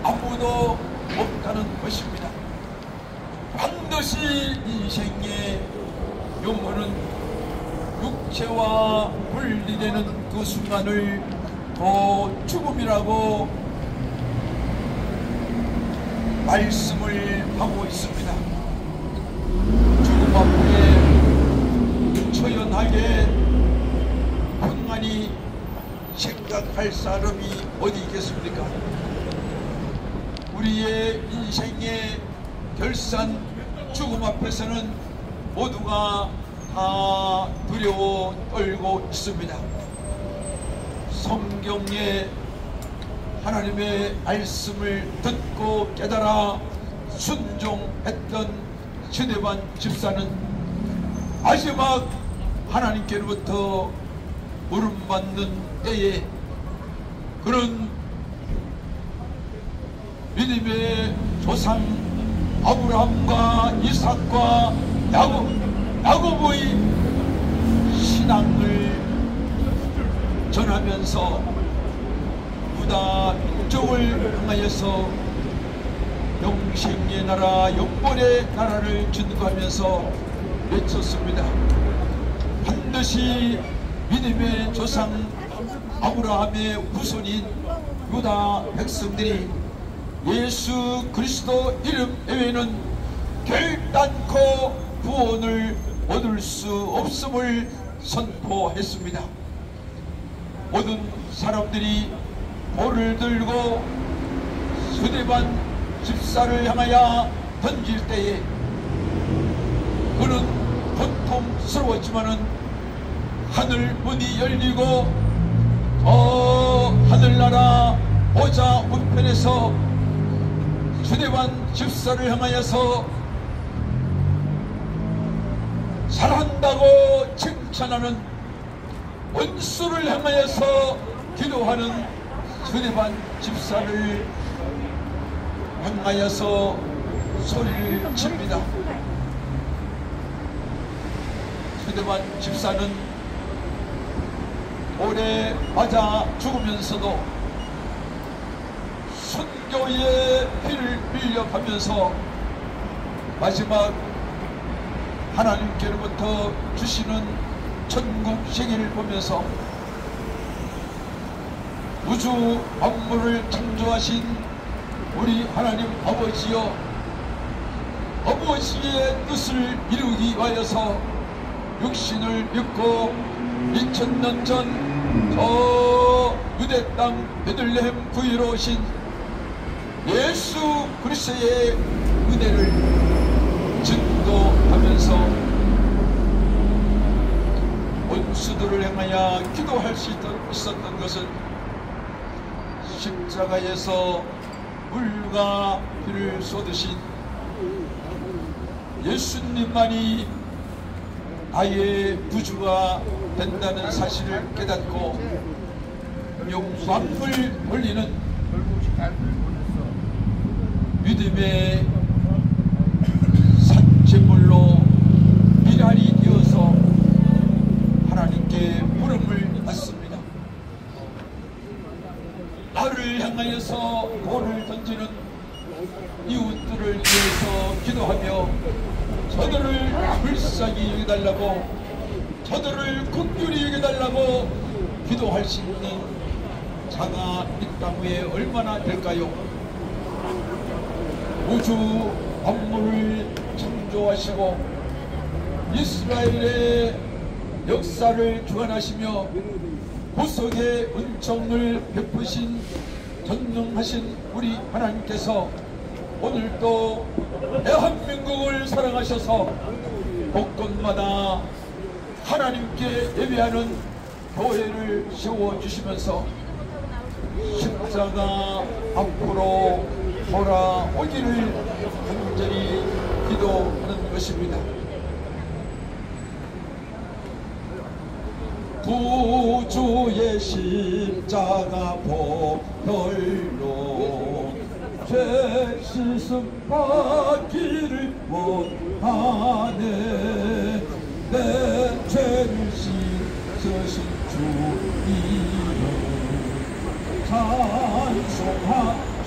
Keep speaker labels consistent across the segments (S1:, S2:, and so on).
S1: 아무도 없다는 것입니다. 반드시 인생의 영혼은 육체와 분리되는 그 순간을 죽음이라고 말씀을 하고 있습니다. 죽음 앞에 처연하게 평안히 생각할 사람이 어디 있겠습니까? 우리의 인생의 결산 죽음 앞에서는 모두가 다 두려워 떨고 있습니다. 성경에 하나님의 말씀을 듣고 깨달아 순종했던 스데반 집사는 마지막 하나님께로부터 물음받는 때에 그런 믿음의 조상 아브라함과 이삭과 야곱의 신앙을 전하면서 유다 민족을 향하여서 영생의 나라 영벌의 나라를 증거하면서 외쳤습니다. 반드시 믿음의 조상 아브라함의 후손인 유다 백성들이 예수 그리스도 이름 외에는 결단코 구원을 얻을 수 없음을 선포했습니다. 모든 사람들이 돌을 들고 스데반 집사를 향하여 던질 때에 그는 고통스러웠지만은 하늘 문이 열리고 하늘나라 보좌 우편에서 스데반 집사를 향하여서 잘한다고 칭찬하는 원수를 향하여서 기도하는 스데반 집사를 향하여서 소리를 칩니다. 스데반 집사는 오래 맞아 죽으면서도 순교의 피를 흘려가면서 마지막 하나님께로부터 주시는 천국 세계를 보면서 우주 만물을 창조하신 우리 하나님 아버지여, 아버지의 뜻을 이루기 위하여서 육신을 입고 2000년 전 저 유대 땅 베들레헴 구유로 오신 예수 그리스도의 은혜를 증거하면서 원수들을 향하여 기도할 수 있었던 것은 십자가에서 물과 피를 쏟으신 예수님만이 나의 구주가 된다는 사실을 깨닫고 영광을 돌리는 믿음의 산채물로 미랄이 되어서 하나님께 부름을 받습니다. 나를 향하여서 돌을 던지는 이웃들을 위해서 기도하며 저들을 불쌍히 여겨달라고, 저들을 긍휼히 여겨달라고 기도할 수 있는 자가 이 땅 위에 얼마나 될까요? 우주 만물을 창조하시고 이스라엘의 역사를 주관하시며 구속의 은총을 베푸신 전능하신 우리 하나님께서 오늘도 대한민국을 사랑하셔서 곳곳마다 하나님께 예배하는 교회를 세워주시면서 십자가 앞으로 돌아오기를 간절히 기도하는 것입니다. 구주의 십자가 보혈로 죄 씻음 받기를 원하네. 내 죄를 씻으신 주 이름 찬송하시며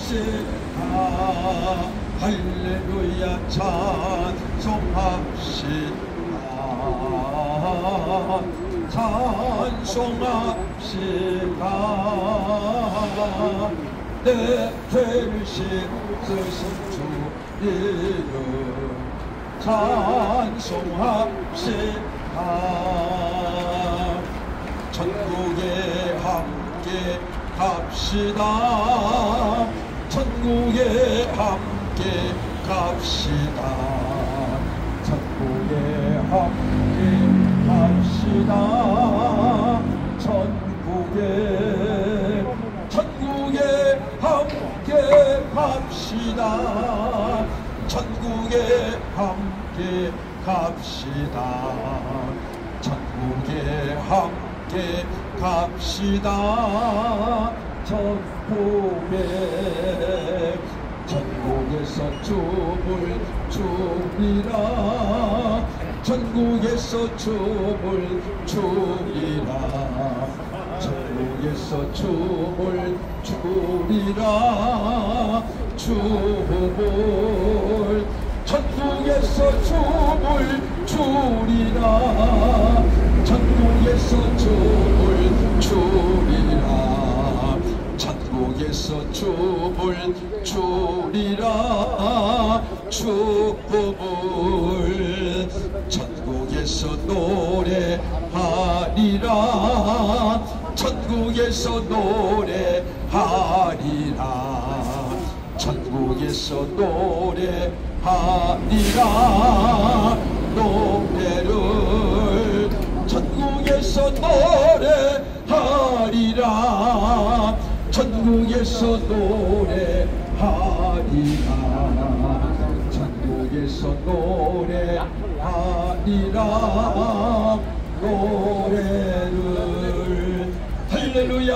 S1: 찬송합시다. 할렐루야 찬송합시다. 찬송합시다. 내 죄를 씻으신 주 이름 찬송합시다. 천국에 함께 갑시다. 천국에 함께 갑시다. 천국에 함께 갑시다. 천국에 함께 갑시다. 천국에 함께 갑시다. 천국에 함께 갑시다. 천국에서 춤을 추리라. 천국에서 춤을 추리라. 천국에서 춤을 추리라. 춤을 천국에서 춤을 추리라. 천국에서 춤을 추리라. 천국에서 춤을 추리라. 춤을 천국에서 노래하리라. 천국에서 노래하리라. 천국에서 노래하리라. 노래를 천국에서 노래하리라. 천국에서 노래하리라. 천국에서 노래하리라. 노래를 할렐루야.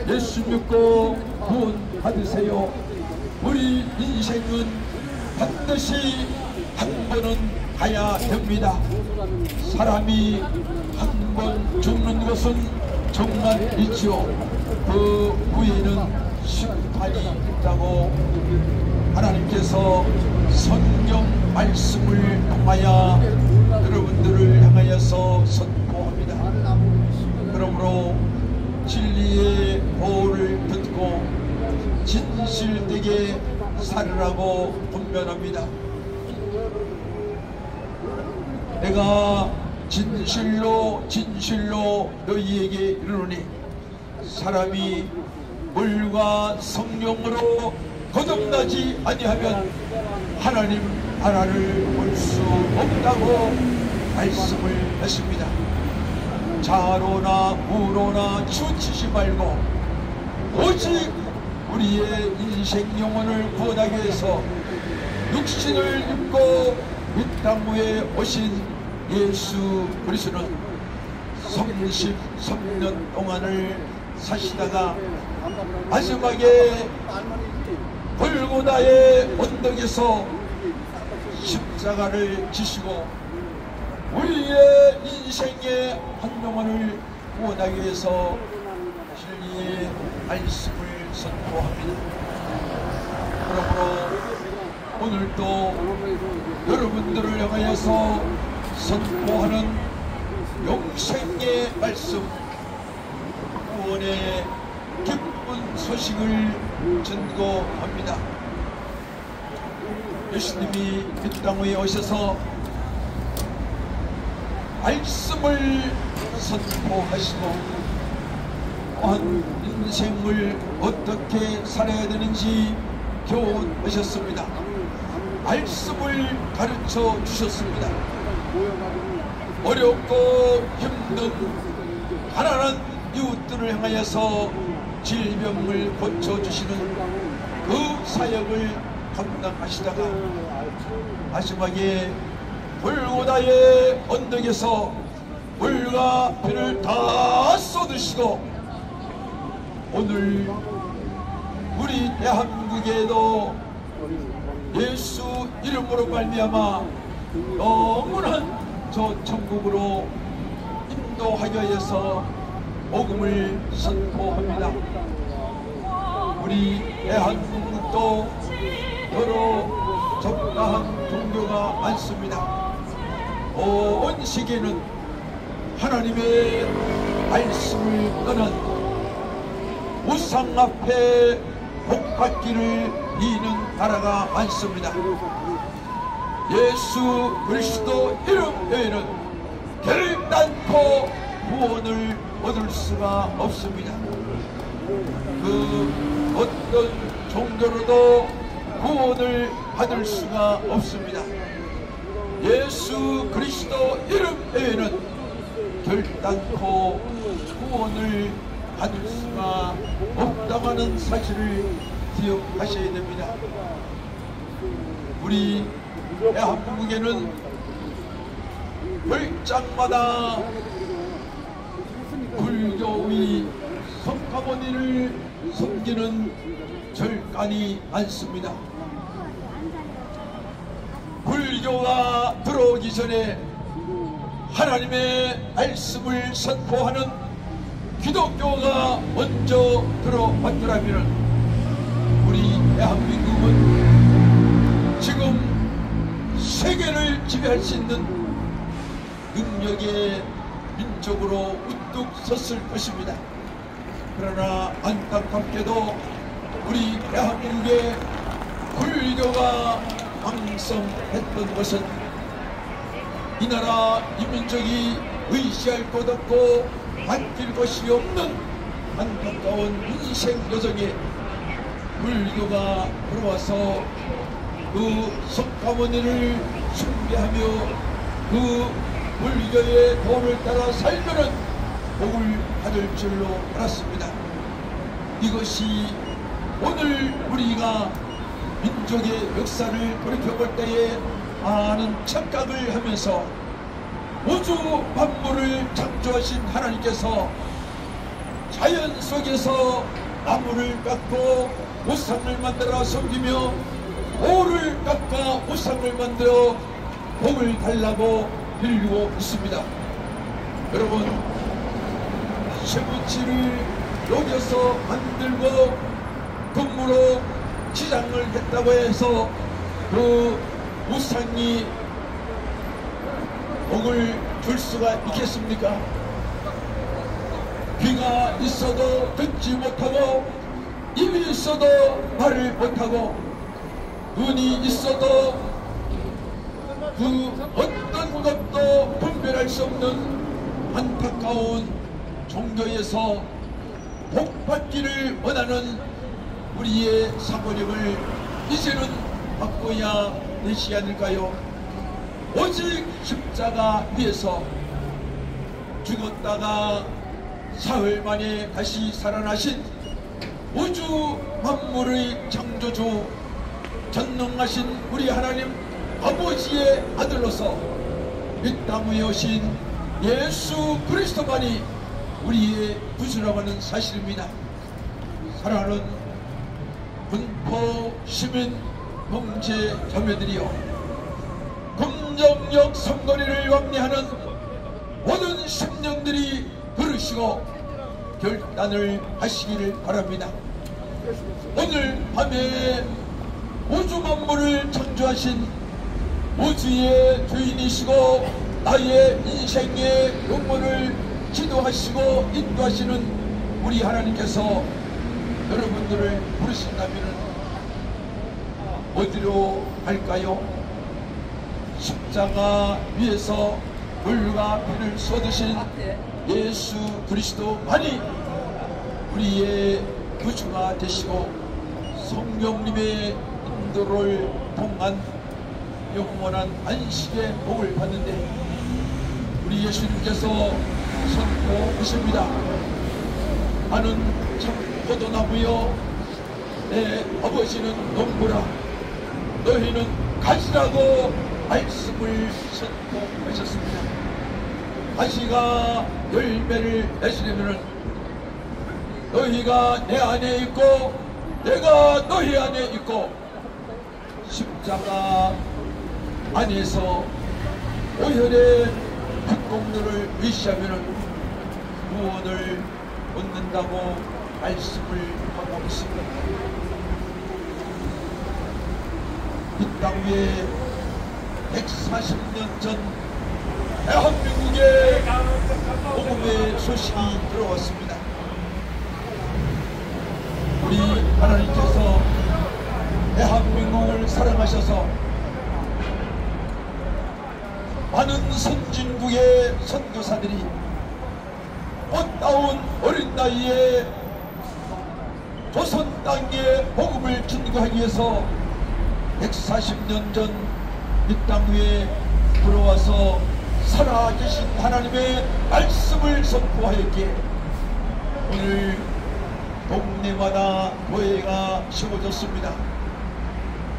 S1: 예수 믿고 구원 받으세요. 우리 인생은 반드시 한 번은 가야 됩니다. 사람이 한 번 죽는 것은 정말 있죠. 그 후에는 심판이 있다고 하나님께서 성경 말씀을 통하여 여러분들을 향하여서 선포합니다. 그러므로 진리의 보호를 듣고 진실되게 살으라고 권면합니다. 내가 진실로 너희에게 이르노니 사람이 물과 성령으로 거듭나지 아니하면 하나님 나라를 볼 수 없다고 말씀을 했습니다. 자로나 우로나 치우치지 말고 오직 우리의 인생 영혼을 구원하기 위해서 육신을 입고 이 땅 위에 오신 예수 그리스도는 33년 동안을 사시다가 마지막에 골고다의 언덕에서 십자가를 지시고 우리의 인생의 한 영혼을 구원하기 위해서 진리의 말씀을 선포합니다. 그러므로 오늘도 여러분들을 향하여서 선포하는 영생의 말씀, 구원의 기쁜 소식을 전거합니다. 예수님이 이 땅 위에 오셔서 말씀을 선포하시고 또한 인생을 어떻게 살아야 되는지 교훈하셨습니다. 말씀을 가르쳐 주셨습니다. 어렵고 힘든 가난한 이웃들을 향하여서 질병을 고쳐주시는 그 사역을 감당하시다가 마지막에 골고다의 언덕에서 물과 피를 다 쏟으시고 오늘 우리 대한민국에도 예수 이름으로 말미암아 영원한 저 천국으로 인도하여 해서 복음을 선포합니다. 우리 대한민국도 여러 적다한 종교가 많습니다. 온 세계는 하나님의 말씀을 떠난 우상 앞에 복받기를 비는 나라가 많습니다. 예수 그리스도 이름 외에는 결단코 구원을 얻을 수가 없습니다. 그 어떤 종교로도 구원을 받을 수가 없습니다. 예수 그리스도 이름 외에는 결단코 구원을 받을 수가 없다는 사실을 기억하셔야 됩니다. 우리 대한민국에는 별장마다 불교의 석가모니를 섬기는 절간이 많습니다. 불교가 들어오기 전에 하나님의 말씀을 선포하는 기독교가 먼저 들어왔더라면 우리 대한민국은 지금 세계를 지배할 수 있는 능력의 민족으로 우뚝 섰을 것입니다. 그러나 안타깝게도 우리 대한민국의 불교가 왕성했던 것은 이 나라 이 민족이 의지할 것 없고 맡길 것이 없는 안타까운 인생 여정에 불교가 들어와서 그 석가모니를 숭배하며 그 불교의 도를 따라 살면은 복을 받을 줄로 알았습니다. 이것이 오늘 우리가 민족의 역사를 돌이켜볼 때에 많은 착각을 하면서 우주 만물을 창조하신 하나님께서 자연 속에서 나무를 깎고 우상을 만들어 섬기며 돌을 깎아 우상을 만들어 복을 달라고 빌고 있습니다. 여러분, 쇠붙이를 녹여서 만들고 금으로 지장을 했다고 해서 그 우상이 복을 줄 수가 있겠습니까? 귀가 있어도 듣지 못하고 입이 있어도 말을 못하고 눈이 있어도 그 어떤 것도 분별할 수 없는 안타까운 종교에서 복받기를 원하는 우리의 사고력을 이제는 바꿔야 되지 않을까요? 오직 십자가 위에서 죽었다가 사흘 만에 다시 살아나신 우주 만물의 창조주 전능하신 우리 하나님 아버지의 아들로서 이 땅에 오신 예수 그리스도만이 우리의 구주라고 하는 사실입니다. 사랑하는 군포 시민 형제 자매들이여, 금정역 삼거리를 왕래하는 모든 심령들이 들으시고 결단을 하시기를 바랍니다. 오늘 밤에 우주 만물을 창조하신 우주의 주인이시고 나의 인생의 영혼을 지도하시고 인도하시는 우리 하나님께서 여러분들을 부르신다면 어디로 갈까요? 십자가 위에서 물과 피를 쏟으신 예수 그리스도만이 우리의 구주가 되시고 성령님의 인도를 통한 영원한 안식의 복을 받는데 우리 예수님께서 선포하십니다. 나는 참 포도나무여 내 아버지는 농부라. 너희는 가지라고 말씀을 선포하셨습니다. 가지가 열매를 맺으려면 너희가 내 안에 있고 내가 너희 안에 있고 십자가 안에서 오혈의 핏공로를 의시하면 구원을 얻는다고 말씀을 하고 있습니다. 이 땅 위에 140년 전 대한민국에 복음의 소식이 들어왔습니다. 우리 하나님께서 대한민국을 사랑하셔서 많은 선진국의 선교사들이 꽃다운 어린 나이에 조선 땅에 복음을 전거하기 위해서 140년 전 이 땅 위에 들어와서 살아계신 하나님의 말씀을 선포하였기에 오늘 동네마다 교회가 세워졌습니다.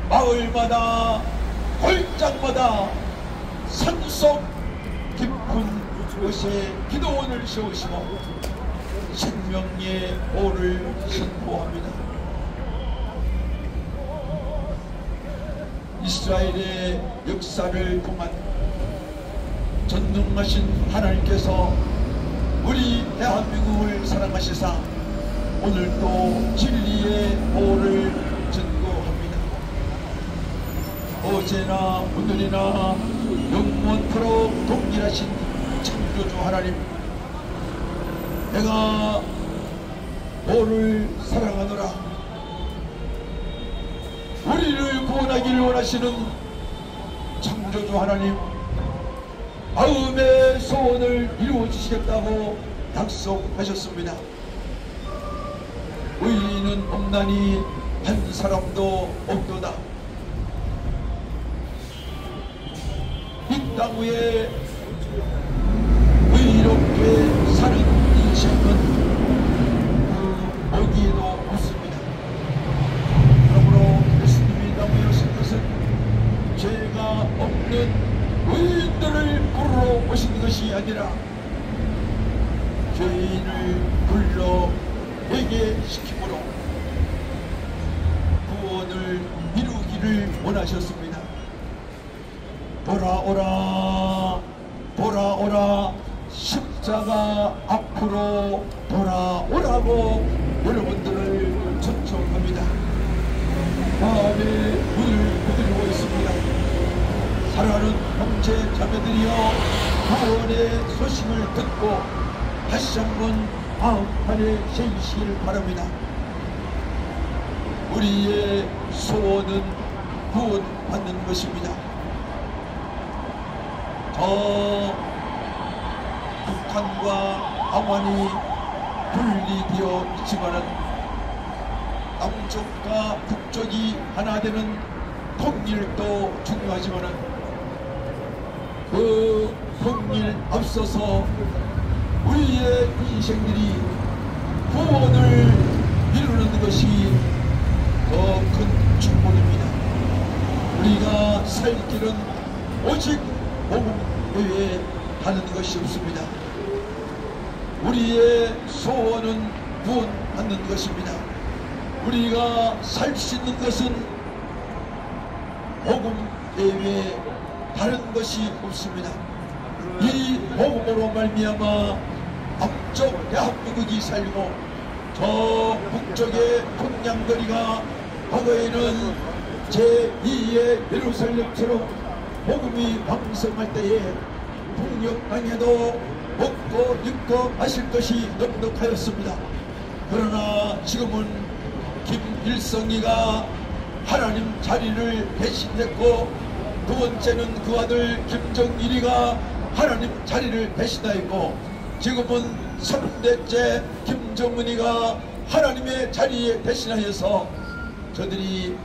S1: 마을마다 골장마다 산속 깊은 곳에 기도원을 세우시고 생명의 보를 선포합니다. 이스라엘의 역사를 통한 전능하신 하나님께서 우리 대한민국을 사랑하시사 오늘도 진리의 보를 전거합니다. 어제나 오늘이나 영원토록 동일하신 창조주 하나님, 내가 너를 사랑하노라. 우리를 구원하기를 원하시는 창조주 하나님, 마음의 소원을 이루어주시겠다고 약속하셨습니다. 의인은 없나니 한 사람도 없도다. 이 땅 위에 의롭게 사는 인생은 그 어디에도 없습니다. 그러므로 예수님이 이 땅 위에 오신 것은 죄가 없는 의인들을 부르러 오신 것이 아니라 죄인을 불러 회개시키므로 구원을 이루기를 원하셨습니다. 돌아오라, 돌아오라, 십자가 앞으로 돌아오라고 여러분들을 초청합니다. 마음에 문을 두드리고 있습니다. 사랑하는 형제 자매들이여, 구원의 소식을 듣고 다시 한번 마음판에 새기시기를 바랍니다. 우리의 소원은 구원받는 것입니다. 북한과 남한이 분리되어 있지만은 남쪽과 북쪽이 하나 되는 통일도 중요하지만은 그 통일 앞서서 우리의 인생들이 구원을 이루는 것이 더 큰 축복입니다. 우리가 살 길은 오직 복음 외에 하는 것이 없습니다. 우리의 소원은 구원받는 것입니다. 우리가 살 수 있는 것은 복음 외에 다른 것이 없습니다. 이 복음으로 말미암아 앞쪽 대한민국이 살고 저 북쪽의 동양거리가 과거에는 제2의 예루살렘처럼 복음이 왕성할 때에 폭력당해도 먹고 입고 마실 것이 넉넉하였습니다. 그러나 지금은 김일성이가 하나님 자리를 배신했고, 두 번째는 그 아들 김정일이가 하나님 자리를 배신하였고, 지금은 3대째 김정은이가 하나님의 자리에 배신하여서 저들이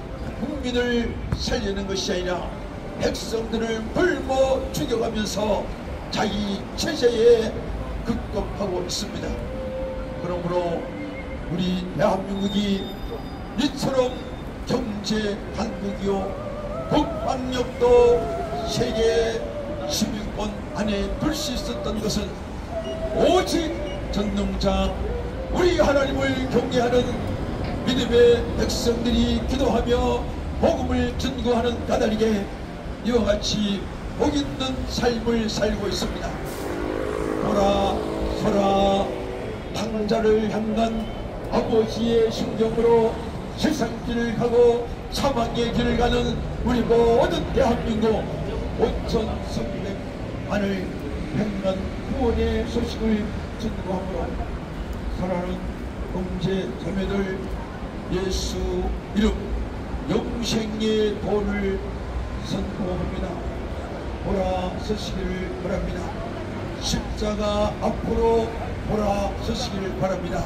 S1: 국민을 살리는 것이 아니라 백성들을 불모 죽여가면서 자기 체제에 급급하고 있습니다. 그러므로 우리 대한민국이 이처럼 경제 강국이요 국방력도 세계 10위권 안에 들 수 있었던 것은 오직 전능자 우리 하나님을 경외하는 믿음의 백성들이 기도하며 복음을 전거하는 까닭에 이와 같이 복 있는 삶을 살고 있습니다. 돌아서라, 당자를 향한 아버지의 심정으로 세상길을 가고 사망의 길을 가는 우리 모든 대한민국 5,300만을 백만 구원의 소식을 전도함으로 사랑하는 형제 자매들 예수 이름 영생의 도를 선포합니다. 돌아서시기를 바랍니다. 십자가 앞으로 돌아서시기를 바랍니다.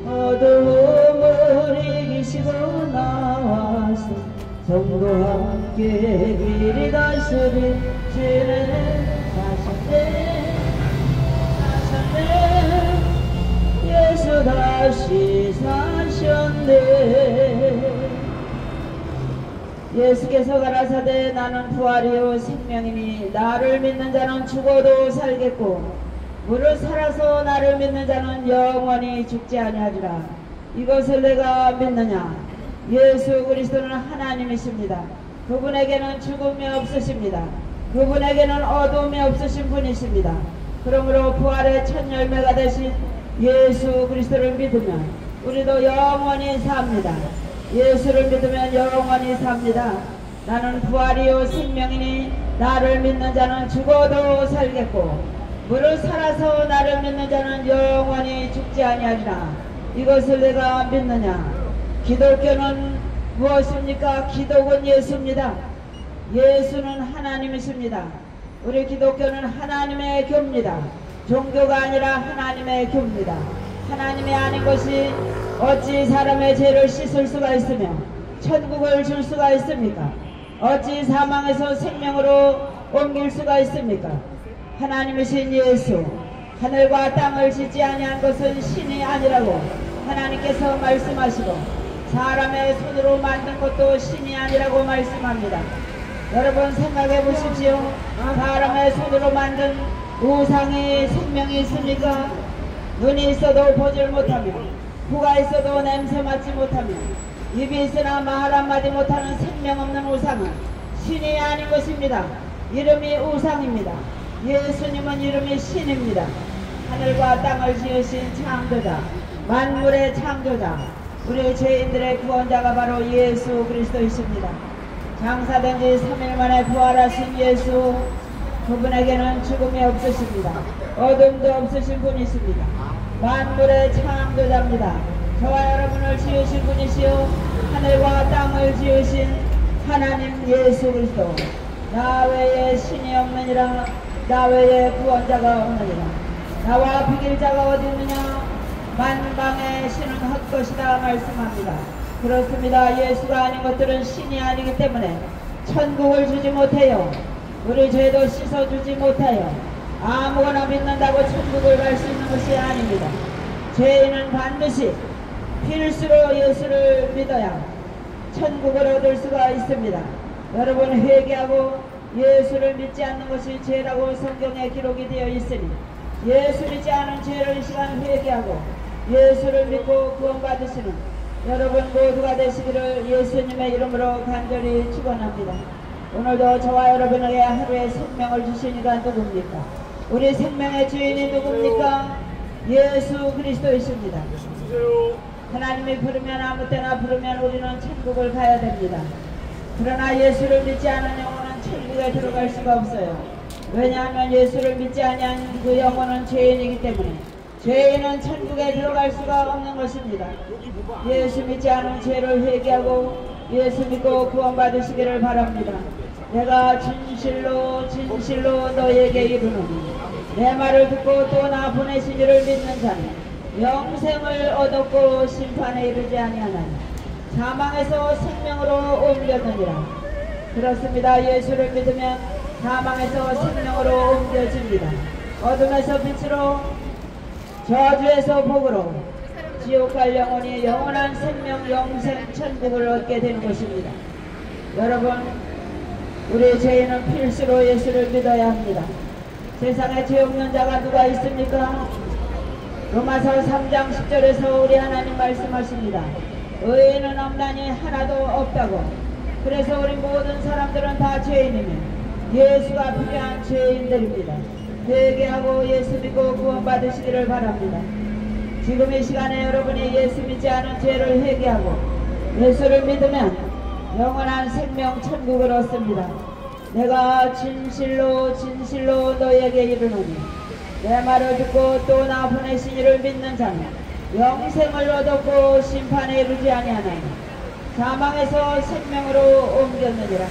S2: 어두움을 이기시고 나와서 성도 함께 길이 다스리시네. 사셨네 예수 다시 사셨네. 예수께서 가라사대 나는 부활이요 생명이니 나를 믿는 자는 죽어도 살겠고 무릇 살아서 나를 믿는 자는 영원히 죽지 아니하리라. 이것을 내가 믿느냐? 예수 그리스도는 하나님이십니다. 그분에게는 죽음이 없으십니다. 그분에게는 어둠이 없으신 분이십니다. 그러므로 부활의 첫 열매가 되신 예수 그리스도를 믿으면 우리도 영원히 삽니다. 예수를 믿으면 영원히 삽니다. 나는 부활이요 생명이니 나를 믿는 자는 죽어도 살겠고 무릇 살아서 나를 믿는 자는 영원히 죽지 아니하리라. 이것을 내가 믿느냐? 기독교는 무엇입니까? 기독은 예수입니다. 예수는 하나님이십니다. 우리 기독교는 하나님의 교입니다. 종교가 아니라 하나님의 교입니다. 하나님이 아닌 것이 어찌 사람의 죄를 씻을 수가 있으며 천국을 줄 수가 있습니까? 어찌 사망에서 생명으로 옮길 수가 있습니까? 하나님이신 예수, 하늘과 땅을 짓지 아니한 것은 신이 아니라고 하나님께서 말씀하시고 사람의 손으로 만든 것도 신이 아니라고 말씀합니다. 여러분 생각해 보십시오. 사람의 손으로 만든 우상이 생명이 있습니까? 눈이 있어도 보질 못하며 코가 있어도 냄새 맡지 못하며 입이 있으나 말 한마디 못하는 생명 없는 우상은 신이 아닌 것입니다. 이름이 우상입니다. 예수님은 이름이 신입니다. 하늘과 땅을 지으신 창조자, 만물의 창조자, 우리 죄인들의 구원자가 바로 예수 그리스도이십니다. 장사된 지 3일 만에 부활하신 예수, 그분에게는 죽음이 없으십니다. 어둠도 없으신 분이십니다. 만물의 창조자입니다. 저와 여러분을 지으신 분이시요 하늘과 땅을 지으신 하나님 예수 그리스도. 나 외에 신이 없느니라. 나 외에 구원자가 없느니라. 나와 비길 자가 어디 있느냐? 만방의 신은 헛것이다 말씀합니다. 그렇습니다. 예수가 아닌 것들은 신이 아니기 때문에 천국을 주지 못해요. 우리 죄도 씻어주지 못하여 아무거나 믿는다고 천국을 갈 수 있는 것이 아닙니다. 죄인은 반드시 필수로 예수를 믿어야 천국을 얻을 수가 있습니다. 여러분, 회개하고 예수를 믿지 않는 것이 죄라고 성경에 기록이 되어 있으니 예수 믿지 않은 죄를 이 시간 회개하고 예수를 믿고 구원받으시는 여러분 모두가 되시기를 예수님의 이름으로 간절히 축원합니다. 오늘도 저와 여러분에게 하루의 생명을 주신 이가 누굽니까? 우리 생명의 주인이 누굽니까? 예수 그리스도이십니다. 하나님이 부르면 아무 때나 부르면 우리는 천국을 가야 됩니다. 그러나 예수를 믿지 않은 영혼은 천국에 들어갈 수가 없어요. 왜냐하면 예수를 믿지 아니한 그 영혼은 죄인이기 때문에 죄인은 천국에 들어갈 수가 없는 것입니다. 예수 믿지 않은 죄를 회개하고 예수 믿고 구원받으시기를 바랍니다. 내가 진실로 진실로 너에게 이르노니 내 말을 듣고 또 나 보내신 이를 믿는 자는 영생을 얻었고 심판에 이르지 아니하나니 사망에서 생명으로 옮겼느니라. 그렇습니다. 예수를 믿으면 사망에서 생명으로 옮겨집니다. 어둠에서 빛으로 저주에서 복으로 지옥 갈 영혼이 영원한 생명 영생 천국을 얻게 되는 것입니다. 여러분, 우리 죄인은 필수로 예수를 믿어야 합니다. 세상에 죄 없는 자가 누가 있습니까? 로마서 3장 10절에서 우리 하나님 말씀하십니다. 의인은 없나니 하나도 없다고. 그래서 우리 모든 사람들은 다 죄인이며 예수가 필요한 죄인들입니다. 회개하고 예수 믿고 구원받으시기를 바랍니다. 지금 이 시간에 여러분이 예수 믿지 않은 죄를 회개하고 예수를 믿으면 영원한 생명 천국을 얻습니다. 내가 진실로 진실로 너에게 이르노니 내 말을 듣고 또 나 보내신 이를 믿는 자는 영생을 얻었고 심판에 이르지 아니하나니 사망에서 생명으로 옮겼느니라.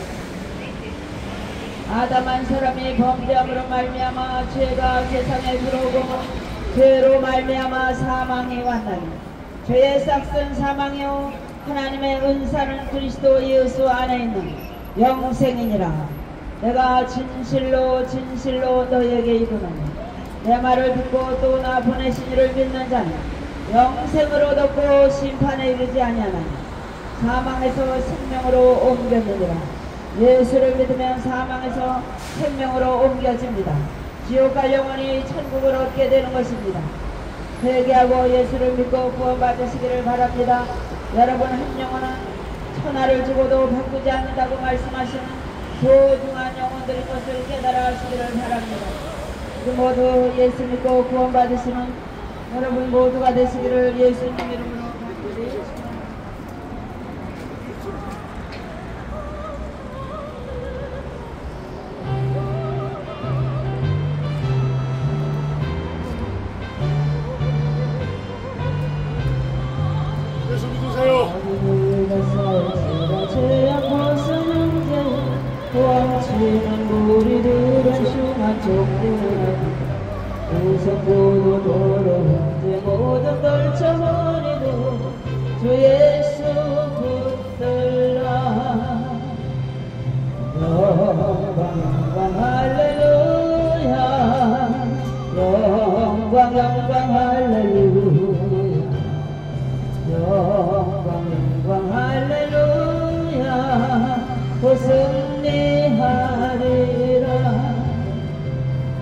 S2: 아담 한 사람이 범죄함으로 말미암아 죄가 세상에 들어오고 죄로 말미암아 사망이 왔나니 죄의 싹은 사망이요 하나님의 은사는 그리스도 예수 안에 있는 영생이니라. 내가 진실로 진실로 너에게 이르노니 내 말을 듣고 또 나 보내신 이를 믿는 자는 영생을 얻었고 심판에 이르지 아니하나니 사망에서 생명으로 옮겼느니라. 예수를 믿으면 사망에서 생명으로 옮겨집니다. 지옥 갈 영혼이 천국을 얻게 되는 것입니다. 회개하고 예수를 믿고 구원받으시기를 바랍니다. 여러분, 한 영혼은 천하를 주고도 바꾸지 않는다고 말씀하시는 소중한 영혼들인 것을 깨달아 하시기를 바랍니다. 모두 예수 믿고 구원받으시는 여러분 모두가 되시기를 예수님 이름으로 간절히 축원합니다.
S3: 예수 믿으세요.
S2: 도망치는 무리들은 흉한 족들은 우선보도 도로 현재 모두 떨쳐버리고 주 예수 붙들라. 영광 영광 할렐루야. 영광 영광 할렐루야. 영광 영광 할렐루야. 곧 승리하리라.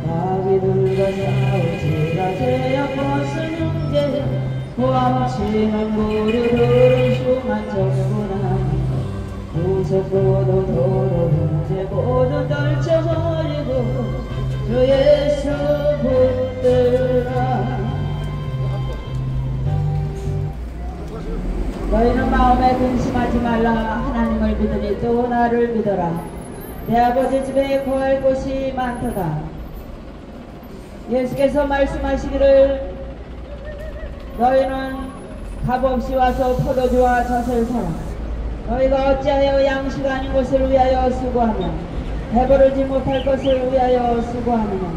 S2: 마귀들과 싸우지라. 죄악 벗은 형제 도망치는 무리들은 흉한 적구나. 무섭고도 도로 형제 모두 떨쳐버리고 주 예수 붙들라. 너희는 마음에 근심하지 말라. 하나님을 믿으니 또 나를 믿어라. 내 아버지 집에 거할 곳이 많도다. 예수께서 말씀하시기를 너희는 값없이 와서 포도주와 젖을 사라. 너희가 어찌하여 양식 아닌 것을 위하여 수고하며 배부르지 못할 것을 위하여 수고하느냐.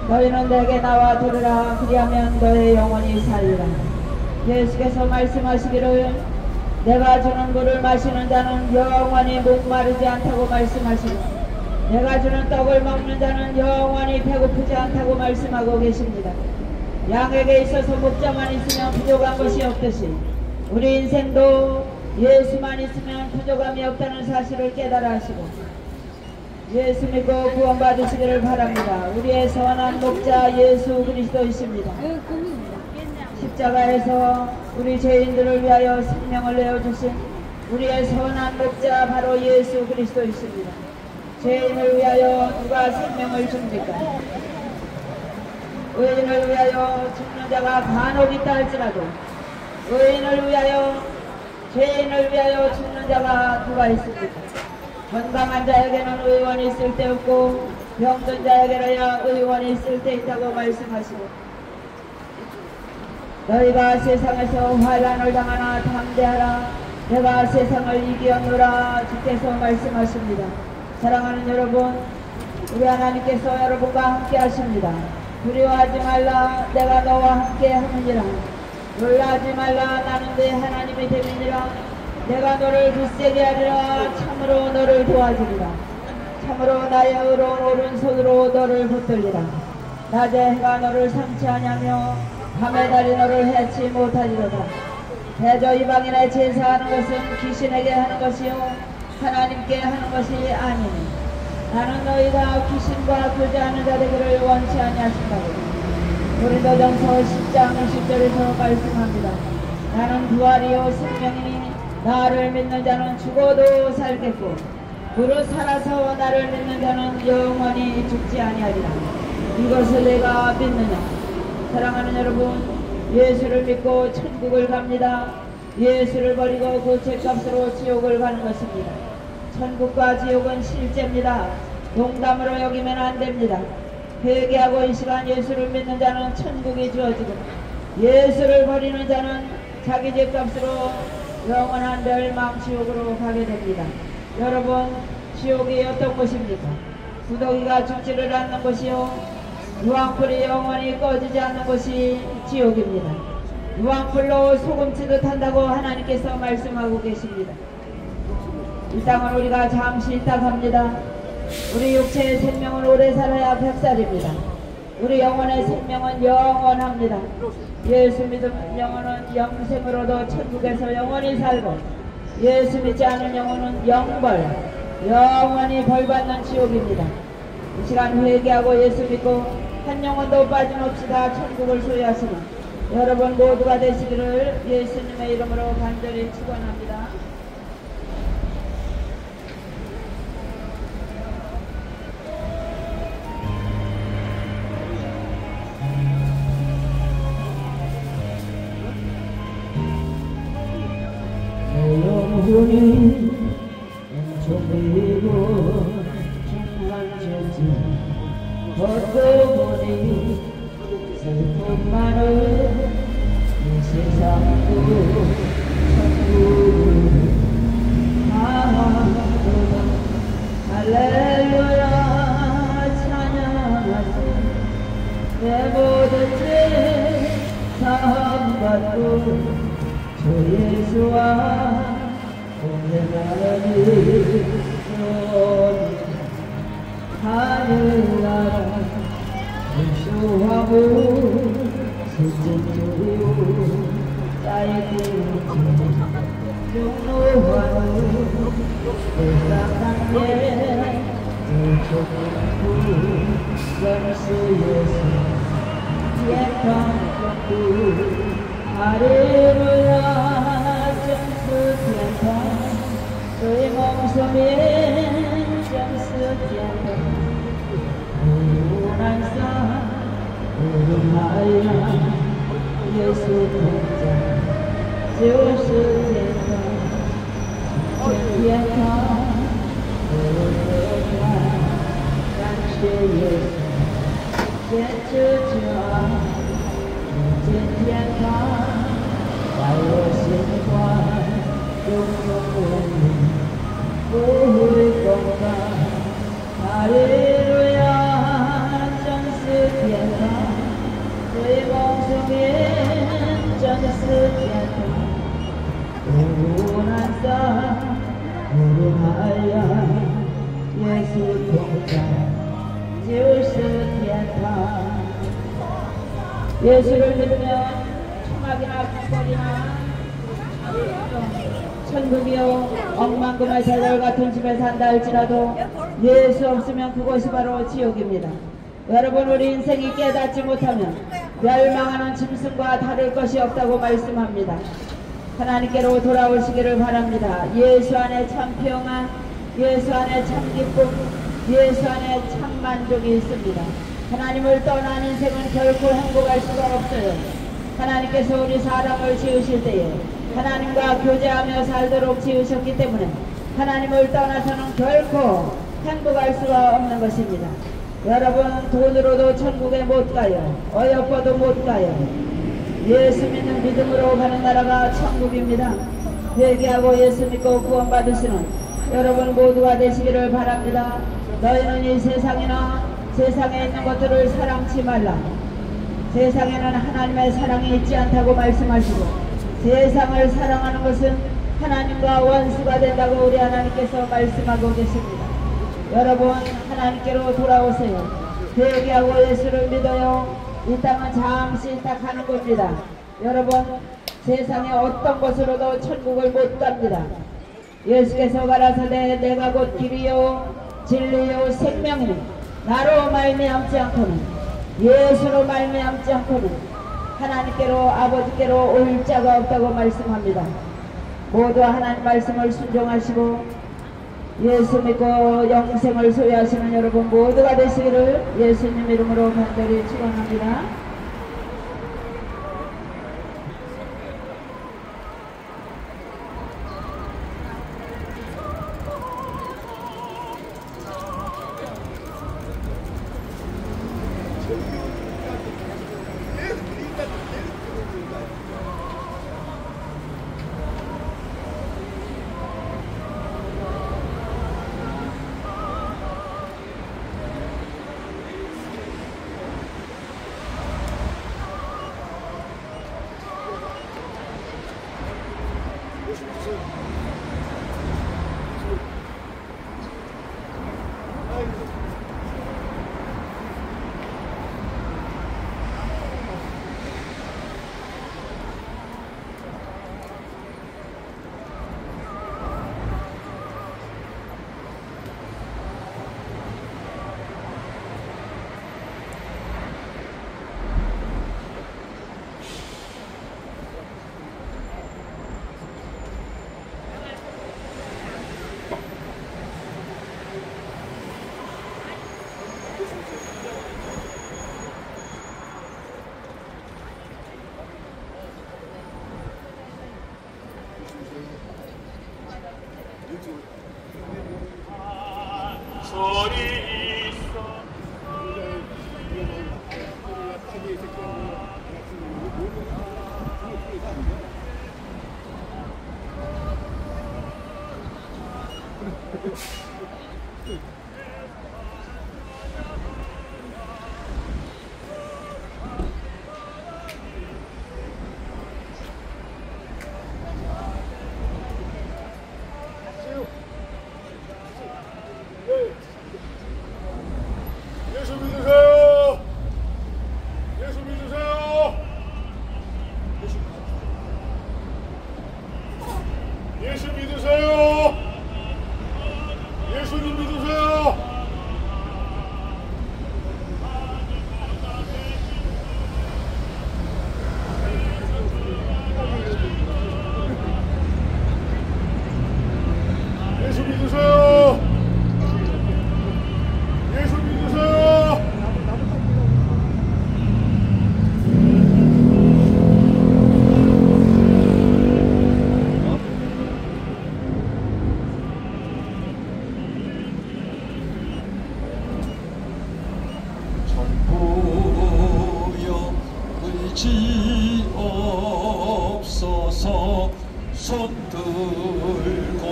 S2: 너희는 내게 나와 들으라. 그리하면 너의 영혼이 살리라. 예수께서 말씀하시기를 내가 주는 물을 마시는 자는 영원히 목마르지 않다고 말씀하시고 내가 주는 떡을 먹는 자는 영원히 배고프지 않다고 말씀하고 계십니다. 양에게 있어서 목자만 있으면 부족한 것이 없듯이 우리 인생도 예수만 있으면 부족함이 없다는 사실을 깨달아 하시고 예수 믿고 구원받으시기를 바랍니다. 우리의 선한 목자 예수 그리스도이십니다. 십자가에서 우리 죄인들을 위하여 생명을 내어주신 우리의 선한 목자 바로 예수 그리스도이십니다. 죄인을 위하여 누가 생명을 줍니까? 의인을 위하여 죽는 자가 간혹 있다 할지라도 의인을 위하여 죄인을 위하여 죽는 자가 누가 있습니까? 건강한 자에게는 의원이 있을 때 없고 병든 자에게야 의원이 있을 때 있다고 말씀하시고 너희가 세상에서 환난을 당하나 담대하라 내가 세상을 이기었노라 주께서 말씀하십니다. 사랑하는 여러분, 우리 하나님께서 여러분과 함께 하십니다. 두려워하지 말라 내가 너와 함께 하느니라. 놀라지 말라 나는 네 하나님이 됨이니라. 내가 너를 굳세게 하리라. 참으로 너를 도와주리라. 참으로 나의 의로운 오른손으로 너를 붙들리라. 낮에 해가 너를 삼지 아니하며 밤에 달이 너를 해치 못하리로다. 대저 이방인의 제사하는 것은 귀신에게 하는 것이요 하나님께 하는 것이 아니니 나는 너희가 귀신과 교제하는 자 되기를 원치 아니하신다고 고린도전서 10장 20절에서 말씀합니다. 나는 부활이요 생명이니 나를 믿는 자는 죽어도 살겠고 무릇 살아서 나를 믿는 자는 영원히 죽지 아니하리라. 이것을 내가 믿느냐. 사랑하는 여러분, 예수를 믿고 천국을 갑니다. 예수를 버리고 그 죄값으로 지옥을 가는 것입니다. 천국과 지옥은 실제입니다. 농담으로 여기면 안 됩니다. 회개하고 이 시간 예수를 믿는 자는 천국이 주어지고 예수를 버리는 자는 자기 죄값으로 영원한 멸망 지옥으로 가게 됩니다. 여러분, 지옥이 어떤 곳입니까? 구더기가 죽지를 않는 곳이요 유황불이 영원히 꺼지지 않는 것이 지옥입니다. 유황불로 소금치듯 한다고 하나님께서 말씀하고 계십니다. 이 땅은 우리가 잠시 있다 갑니다. 우리 육체의 생명은 오래 살아야 100살입니다. 우리 영혼의 생명은 영원합니다. 예수 믿는 영혼은 영생으로도 천국에서 영원히 살고 예수 믿지 않은 영혼은 영벌, 영원히 벌받는 지옥입니다. 이 시간 회개하고 예수 믿고 한 영혼도 빠짐없이 다 천국을 소유하시는 여러분 모두가 되시기를 예수님의 이름으로 간절히 축원합니다.
S4: 내 영혼이 종이고 중한 죄지 걷고 보니 슬픔 많은 이 세상도 천국을 하도다. 할렐루야 찬양하세. 내 모든 죄 사함받고 주 예수와 공생하는 하늘나라 무수하고 신진주요 쌓이고 중노하고 불쌍한게 저촉구 영수예수 예방정구 할렐루야 정수天堂 저의 몸속에 정수 天堂 우난사 우름하여 예수 동자 주수 天堂 天堂 우름하感谢耶稣天主主见天堂在我心怀永永远远不会公开哈利路亚真是天堂最梦中间真是 위하여 예수 동산 지으신天堂
S2: 예수를 믿으면 총악이나 격벌이나 천국이요 억만금의 재벌 같은 집에 산다 할지라도 예수 없으면 그곳이 바로 지옥입니다. 여러분, 우리 인생이 깨닫지 못하면 멸망하는 짐승과 다를 것이 없다고 말씀합니다. 하나님께로 돌아오시기를 바랍니다. 예수 안에 참 평안, 예수 안에 참 기쁨, 예수 안에 참 만족이 있습니다. 하나님을 떠난 인생은 결코 행복할 수가 없어요. 하나님께서 우리 사람을 지으실 때에 하나님과 교제하며 살도록 지으셨기 때문에 하나님을 떠나서는 결코 행복할 수가 없는 것입니다. 여러분, 돈으로도 천국에 못 가요. 어여뻐도 못 가요. 예수 믿는 믿음으로 가는 나라가 천국입니다. 회개하고 예수 믿고 구원받으시는 여러분 모두가 되시기를 바랍니다. 너희는 이 세상에 있는 것들을 사랑치 말라. 세상에는 하나님의 사랑이 있지 않다고 말씀하시고 세상을 사랑하는 것은 하나님과 원수가 된다고 우리 하나님께서 말씀하고 계십니다. 여러분, 하나님께로 돌아오세요. 회개하고 예수를 믿어요. 이 땅은 잠시 딱 가는 겁니다. 여러분, 세상의 어떤 것으로도 천국을 못 갑니다. 예수께서 가라사대 내가 곧 길이요 진리요 생명이니 나로 말미암지 않고는 예수로 말미암지 않고는 하나님께로 아버지께로 올 자가 없다고 말씀합니다. 모두 하나님 말씀을 순종하시고 예수 믿고 영생을 소유하시는 여러분 모두가 되시기를 예수님 이름으로 간절히 축원합니다.
S3: 소리 있어 예수 믿으세요. 예수 믿으세요. 예수 믿으세요. 예수님 믿으세요. 예수 믿으세요. 예수 믿으세요.
S1: 전부여 의지 없어서 손 들고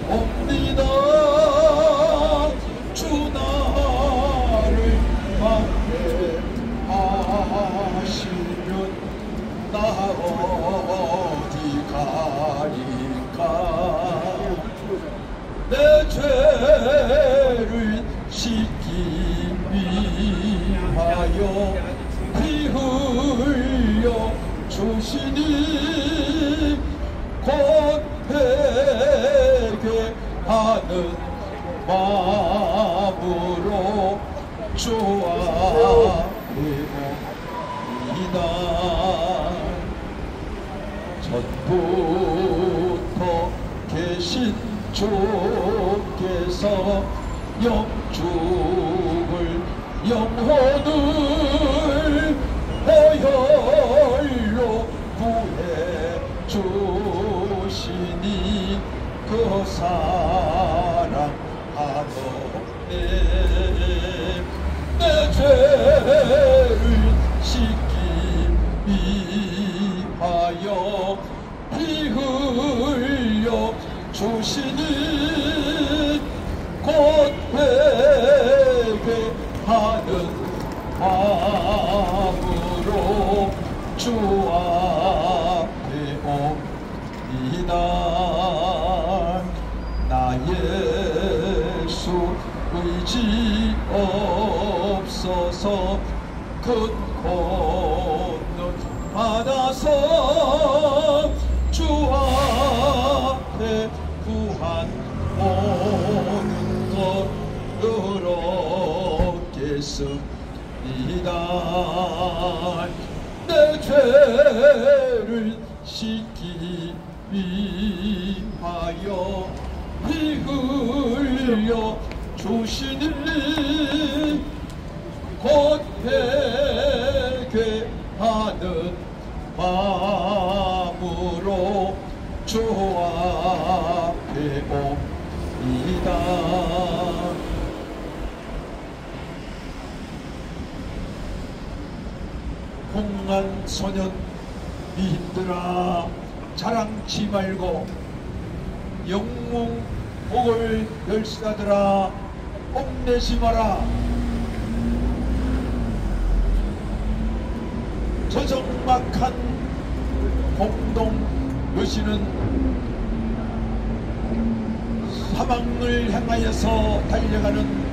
S1: 옵니다. 주 나를 만회하시면 나 어디 가리까. 내 위하여 피 흘려 주시니 곧 회개하는 마음으로 주와 배우이다. 전부터 계신 주께서 영죽을 영혼을 보혈로 구해 주시니 그 사랑하노네. 내 죄를 씻기 위하여 피 흘려 주시니 곧 회개하는 마음으로 주 앞에 옵니다. 나 예수 의지 없어서 큰 권능 받아서 주 앞에 구한 모든 것을 얻겠습니다. 내 죄를 씻기 위하여 피 흘려 주시니 곧 회개하는 마음으로 주 앞에 옵니다. 홍한 소년 니들아 자랑치 말고 영웅 복을 열시다들아 뽐내지 마라. 저 적막한 공동 여신은 사망을 향하여서 달려가는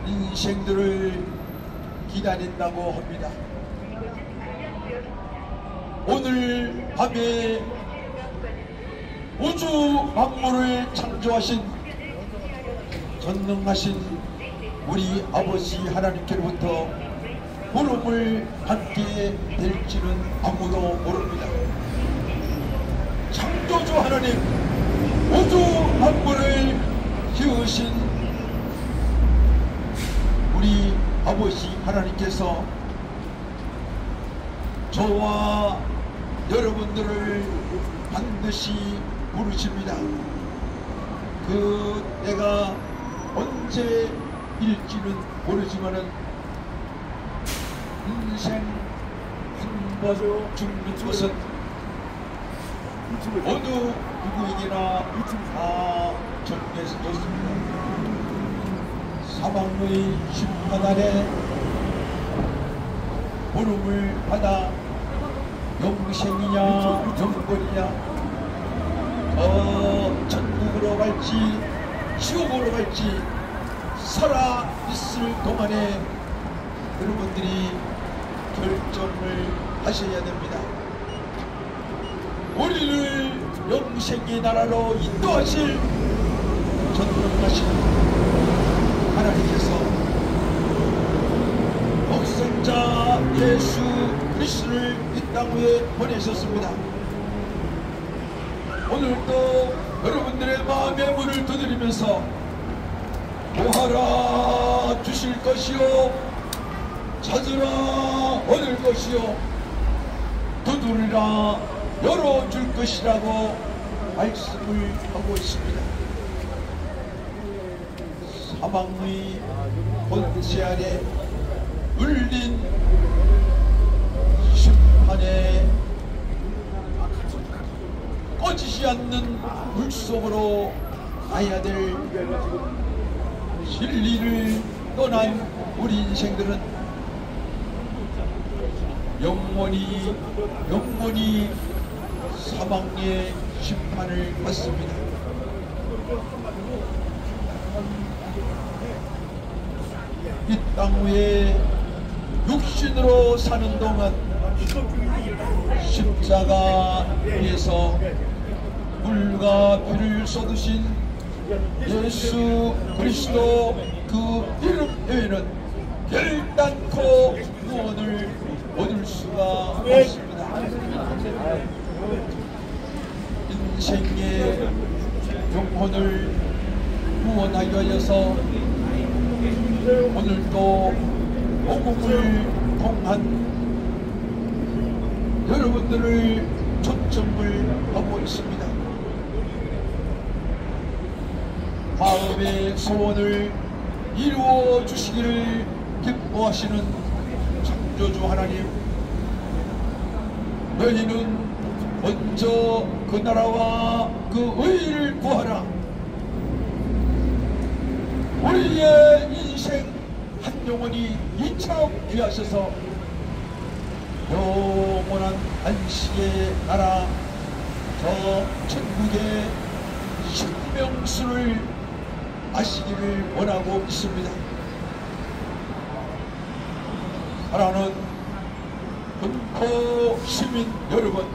S1: 인생들을 기다린다고 합니다. 오늘 밤에 우주 만물을 창조하신 전능하신 우리 아버지 하나님께로부터 부름을 받게 될지는 아무도 모릅니다. 창조주 하나님, 우주 만물을 지으신 우리 아버지 하나님께서 저와 여러분들을 반드시 부르십니다. 그 때가 언제일지는 모르지만은 인생 한 번 죽는 것은 어느 누구에게나 다 정해졌습니다. 사망의 심판날에 부름을 받아 영생이냐 영권이냐 천국으로 갈지 지옥으로 갈지 살아있을 동안에 여러분들이 결정을 하셔야 됩니다. 우리를 영생의 나라로 인도하실 전능하신 하나님께서 독생자 예수 그리스도를 이 땅 위에 보내셨습니다. 오늘도 여러분들의 마음의 문을 두드리면서 구하라 주실 것이요 찾으라 얻을 것이요 두드리라 열어줄 것이라고 말씀을 하고 있습니다. 사망의 권세 아래 울린 심판에 꺼지지 않는 물속으로 가야 될 진리를 떠난 우리 인생들은 영원히 사망의 심판을 받습니다. 이 땅 위에 육신으로 사는 동안 십자가 위에서 물과 피를 쏟으신 예수 그리스도 그 이름 외에는 결단코 구원을 얻을 수가 없습니다. 인생의 영혼을 구원하기 위해서 오늘도 복음을 통한 여러분들을 초청을 하고 있습니다. 마음의 소원을 이루어 주시기를 기뻐하시는 창조주 하나님, 너희는 먼저 그 나라와 그 의를 구하라. 우리의 인생 한 영혼이 이처럼 귀하셔서 영원한 안식의 나라 저 천국의 생명수를 마시기를 원하고 있습니다. 사랑하는 금포 시민 여러분,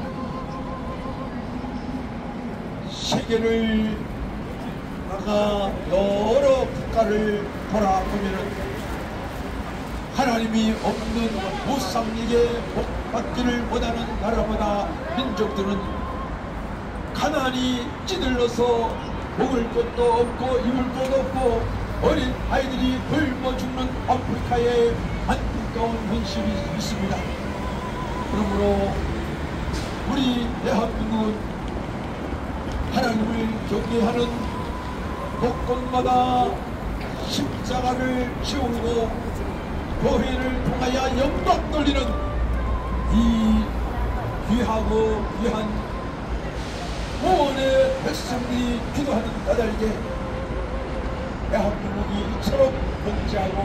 S1: 세계를 나가 여러 국가를 돌아보면은 하나님이 없는 무상에게 복받기를 원하는 나라보다 민족들은 가난이 찌들러서 먹을 것도 없고 입을 것도 없고 어린 아이들이 굶어 죽는 아프리카의 안타까운 현실이 있습니다. 그러므로 우리 대한민국은 하나님을 경외하는 곳곳마다 십자가를 지우고 교회를 통하여 영광 돌리는 이 귀하고 귀한 구원의 백성들이 기도하는 까닭에 대한민국이 이처럼 번지하고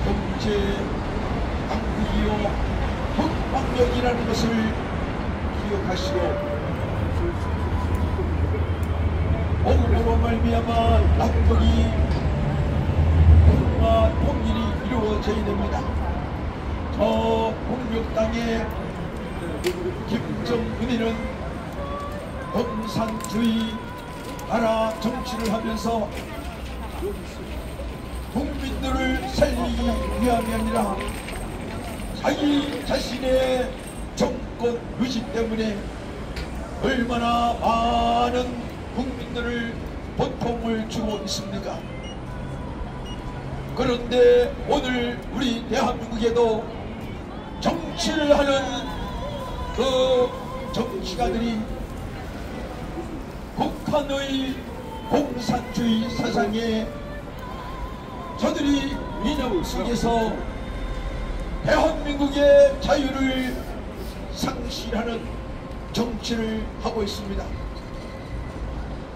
S1: 경제 강국이요 북방역이라는 것을 기억하시고 복음으로 말미암아 낙국이 통일이 이루어져야 됩니다. 저 북녘 땅에 김정은이는 공산주의 나라 정치를 하면서 국민들을 살리기 위함이 아니라 자기 자신의 정권 의지 때문에 얼마나 많은 국민들을 고통을 주고 있습니까? 그런데 오늘 우리 대한민국에도 정치를 하는 그 정치가들이 북한의 공산주의 사상에 저들이 인형 속에서 대한민국의 자유를 상실하는 정치를 하고 있습니다.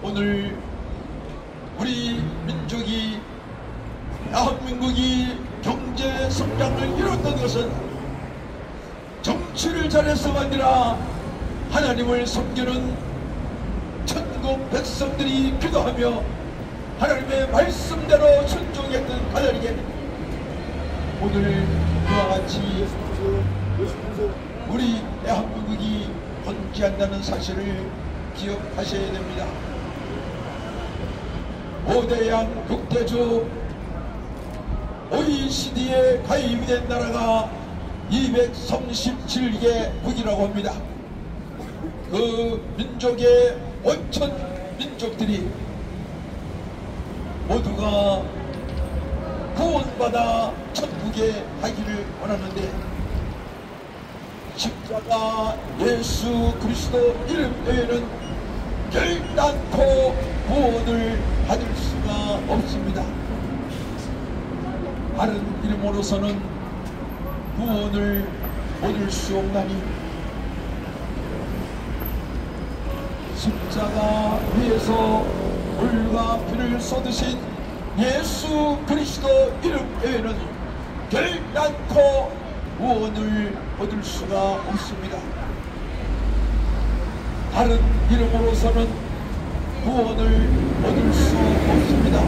S1: 오늘 우리 민족이 대한민국이 경제 성장을 이뤘던 것은 정치를 잘해서가 아니라 하나님을 섬기는 천국 백성들이 기도하며 하나님의 말씀대로 순종했던 까닭에 오늘 그와 같이 우리 대한민국이 번지한다는 사실을 기억하셔야 됩니다. 5대양 6대주 OECD에 가입이 된 나라가 237개국이라고 합니다. 그 민족의 5천 민족들이 모두가 구원받아 천국에 가기를 원하는데 십자가 예수 그리스도 이름 외에는 결단코 구원을 받을 수가 없습니다. 다른 이름으로서는 구원을 얻을 수 없나니 십자가 위에서 물과 피를 쏟으신 예수 그리스도 이름 외에는 결단코 구원을 얻을 수가 없습니다. 다른 이름으로서는 구원을 얻을 수 없습니다.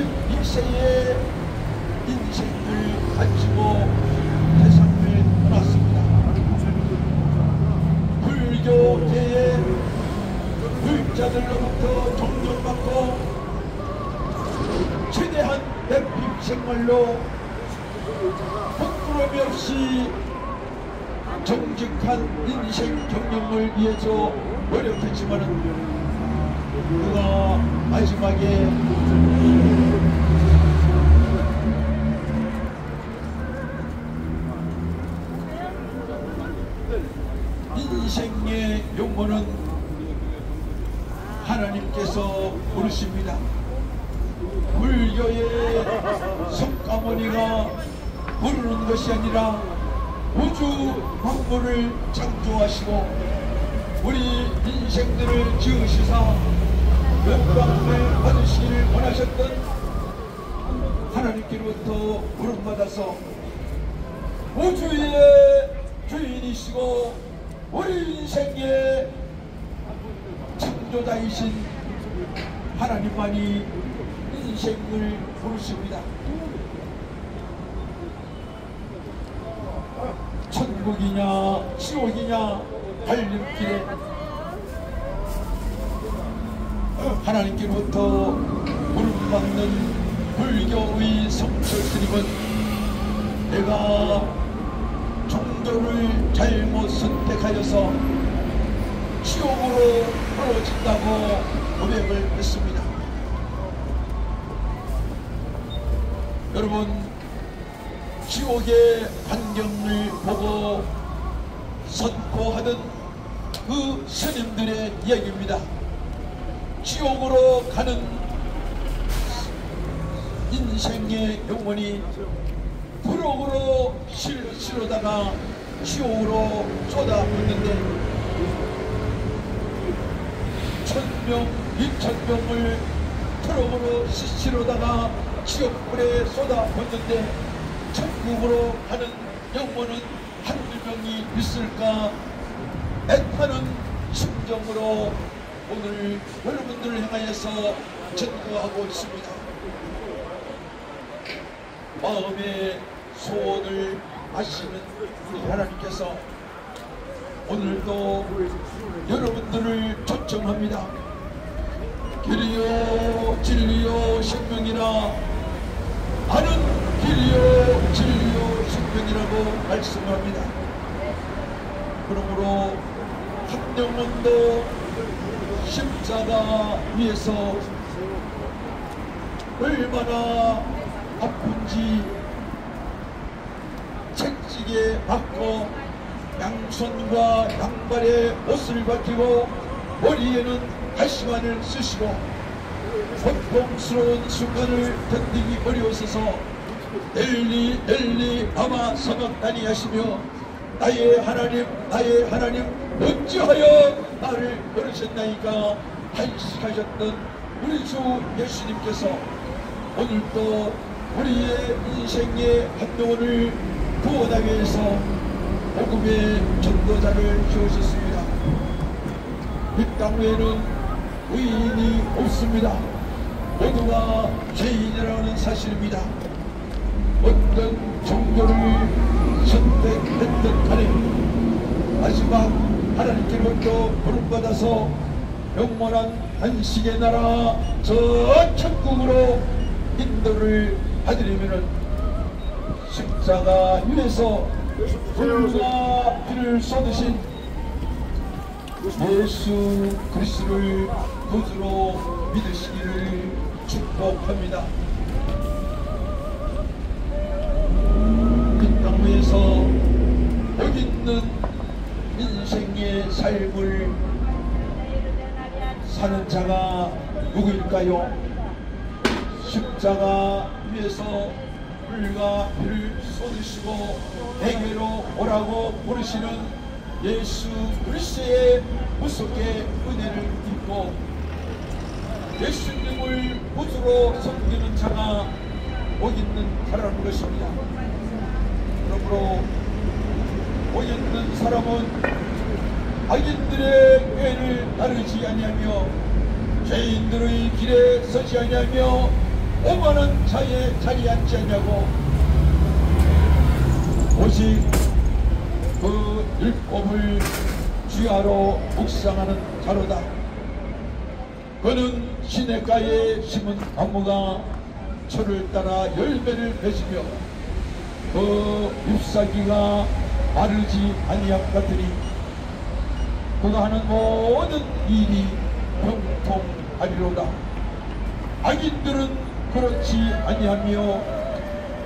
S1: 22세의 인생을 가지고 세상을 떠났습니다. 불교계의 불자들로부터 존경받고 최대한 대핍 생활로 부끄러움이 없이 정직한 인생 경영을 위해서 노력했지만은 그가 마지막에 인생의 용어는 하나님께서 부르십니다. 불교의 석가모니가 부르는 것이 아니라 우주 만물을 창조하시고 우리 인생들을 지으시사 영광을 받으시기를 원하셨던 하나님께로부터 부름받아서 우주의 주인이시고 우리 인생의 창조자이신 하나님만이 인생을 부르십니다. 천국이냐 지옥이냐 갈림길에 하나님께로부터 부름받는 불교의 성철스님은 내가 종교를 잘못 선택하여서 지옥으로 떨어진다고 고백을 했습니다. 여러분, 지옥의 환경을 보고 선포하던 그 스님들의 이야기입니다. 지옥으로 가는 인생의 영혼이 부록으로 실어다가 지옥으로 쏟아붓는데 1000명, 2000명을 트럭으로 실어다가 지옥불에 쏟아붓는데 천국으로 가는 영혼은 한두 명이 있을까 애타는 심정으로 오늘 여러분들을 향하여서 전거하고 있습니다. 마음의 소원을 아시는 우리 하나님께서 오늘도 여러분들을 초청합니다. 길이요 진리요 생명이라 나는 길이요 진리요 생명이라고 말씀합니다. 그러므로 한 영혼도 십자가 위에서 얼마나 아픈지 채찍에 박고 양손과 양발에 옷을 벗기고 머리에는 가시관을 쓰시고 고통스러운 순간을 견디기 어려우셔서 엘리 아마 사막다니 하시며 나의 하나님 어찌하여 나를 버리셨나이까 탄식하셨던 우리 주 예수님께서 오늘도 우리의 인생의 한 영혼을 구원하기 위해서 복음의 전도자를 키우셨습니다. 이 땅 외에는 의인이 없습니다. 모두가 죄인이라는 사실입니다. 어떤 종교를 선택했든 간에 마지막 하나님께로부터 부름받아서 영원한 안식의 나라 저 천국으로 인도를 받으려면 십자가 위에서 불과 피를 쏟으신 예수 그리스도를 구주로 믿으시기를 축복합니다. 이 땅 위에서 여기 있는 인생의 삶을 사는 자가 누구일까요? 십자가 위에서 불과 피를 쏟으시고 내게로 오라고 부르시는 예수 그리스도의 무섭게 은혜를 입고 예수님을 구주로 섬기는 자가 복 있는 자라는 것입니다. 그러므로 복 있는 사람은 악인들의 꾀를 따르지 아니하며 죄인들의 길에 서지 아니하며 오만한 자에 자리 앉지 않냐고. 오직 그 율법을 주야로 묵상하는 자로다. 그는 시냇가에 심은 나무가 철을 따라 열매를 맺으며 그 잎사귀가 마르지 아니함 같으니 그가 하는 모든 일이 형통하리로다. 악인들은 그렇지 아니하며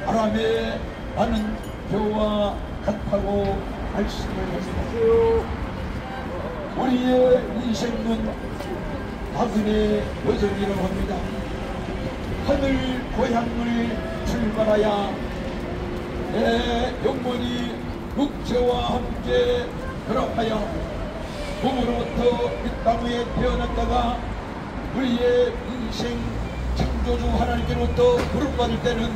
S1: 바람에 나는 겨와 같다고 말씀을 하시다. 우리의 인생은 나그네 여정이라고 합니다. 하늘 고향을 출발하여 내 영혼이 육체와 함께 결합하여 몸으로부터 이 땅 위에 태어났다가 우리의 인생 창조주 하나님께로부터 부름받을 때는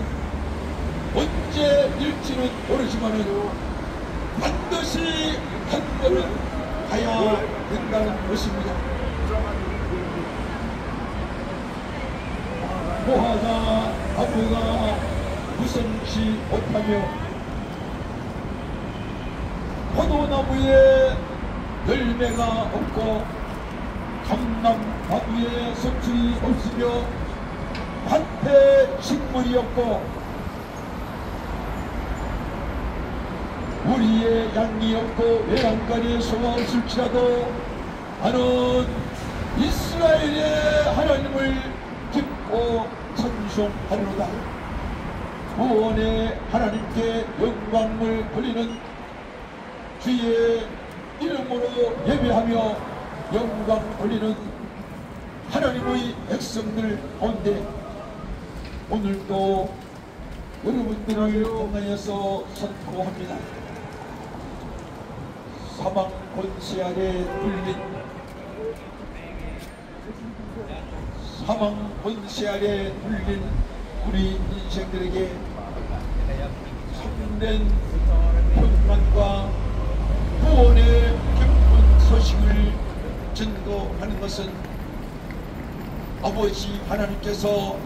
S1: 언제 일지는 모르지만은 반드시 한 번은 가야 된다는 것입니다. 모하가 나무가 무성치 못하며 포도나무에 열매가 없고 감람나무에 소출이 없으며 밭에 식물이 없고 우리의 양이 없고 외양간에 소가 없을지라도 나는 이스라엘의 하나님을 기뻐 찬송하리로다. 구원의 하나님께 영광을 돌리는 주의 이름으로 예배하며 영광 돌리는 하나님의 백성들 가운데 오늘도 여러분들을 통하여서 선포합니다. 사망 권세 아래 뚫린 사망 권세 아래 뚫린 우리 인생들에게 참된 평안과 구원의 기쁜 소식을 전도하는 것은 아버지 하나님께서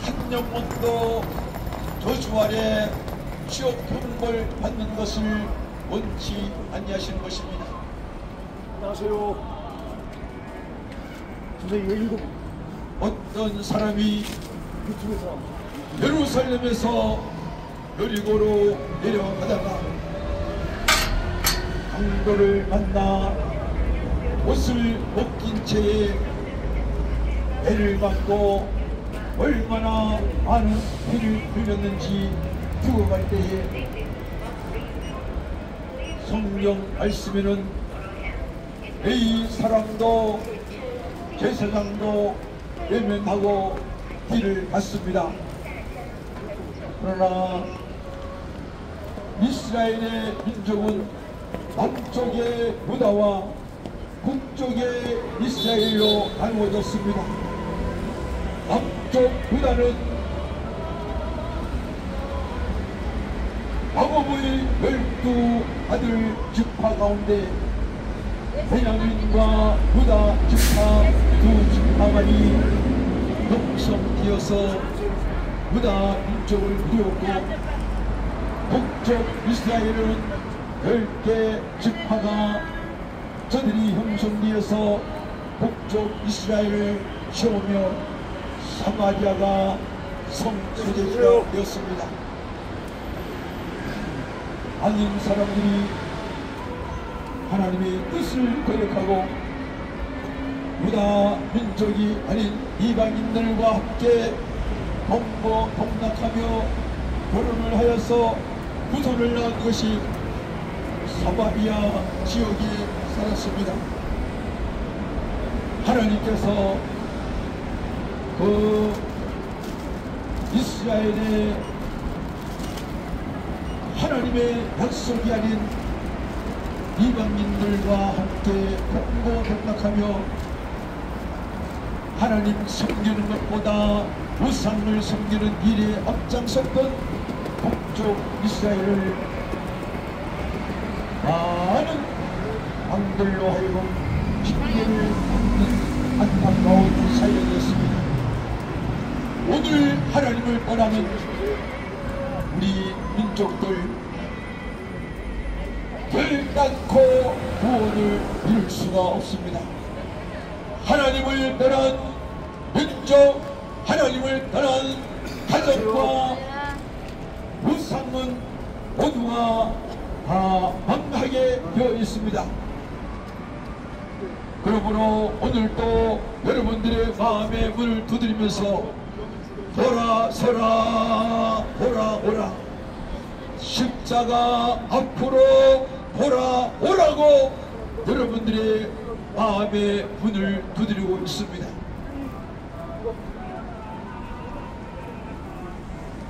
S1: 한 영혼도 저주 아래 지옥 형벌 받는 것을 원치 아니하시는 것입니다.
S3: 안녕하세요. 선생님 왜 읽어?
S1: 어떤 사람이
S3: 유튜브에서
S1: 예루살렘에서 여리고로 내려가다가 강도를 만나 옷을 벗긴 채에 배를 맞고 얼마나 많은 피를 흘렸는지 죽어갈 때에 성경 말씀에는 이 사람도 제사장도 외면하고 길을 갔습니다. 그러나 이스라엘의 민족은 남쪽의 유다와 북쪽의 이스라엘로 나누어졌습니다. 남쪽 유다는 야곱의 12 아들 지파 가운데 베냐민과 유다 지파 두 지파만이 형성되어서 유다 민족을 이루었고 북쪽 이스라엘은 10개 지파가 저들이 형성되어서 북쪽 이스라엘을 세우며 사마리아가 성소재지가 되었습니다. 아닌 사람들이 하나님의 뜻을 거역하고 유다 민족이 아닌 이방인들과 함께 동거동락하며 결혼을 하여서 후손을 낳은 것이 사마리아 지역에 살았습니다. 하나님께서 그 이스라엘의 하나님의 약속이 아닌 이방인들과 함께 동거동락하며 하나님 섬기는 것보다 우상을 섬기는 일에 앞장섰던 북쪽 이스라엘을 많은 왕들로 하여금 핑계를 받는 안타까운 사연이었습니다. 오늘 하나님을 떠나는 우리 민족들 결단코 구원을 이룰 수가 없습니다. 하나님을 떠난 민족, 하나님을 떠난 가정과 우상은 모두가 다 망하게 되어 있습니다. 그러므로 오늘도 여러분들의 마음의 문을 두드리면서 보라 서라 보라 오라, 십자가 앞으로 보라 오라고 여러분들의 마음의 문을 두드리고 있습니다.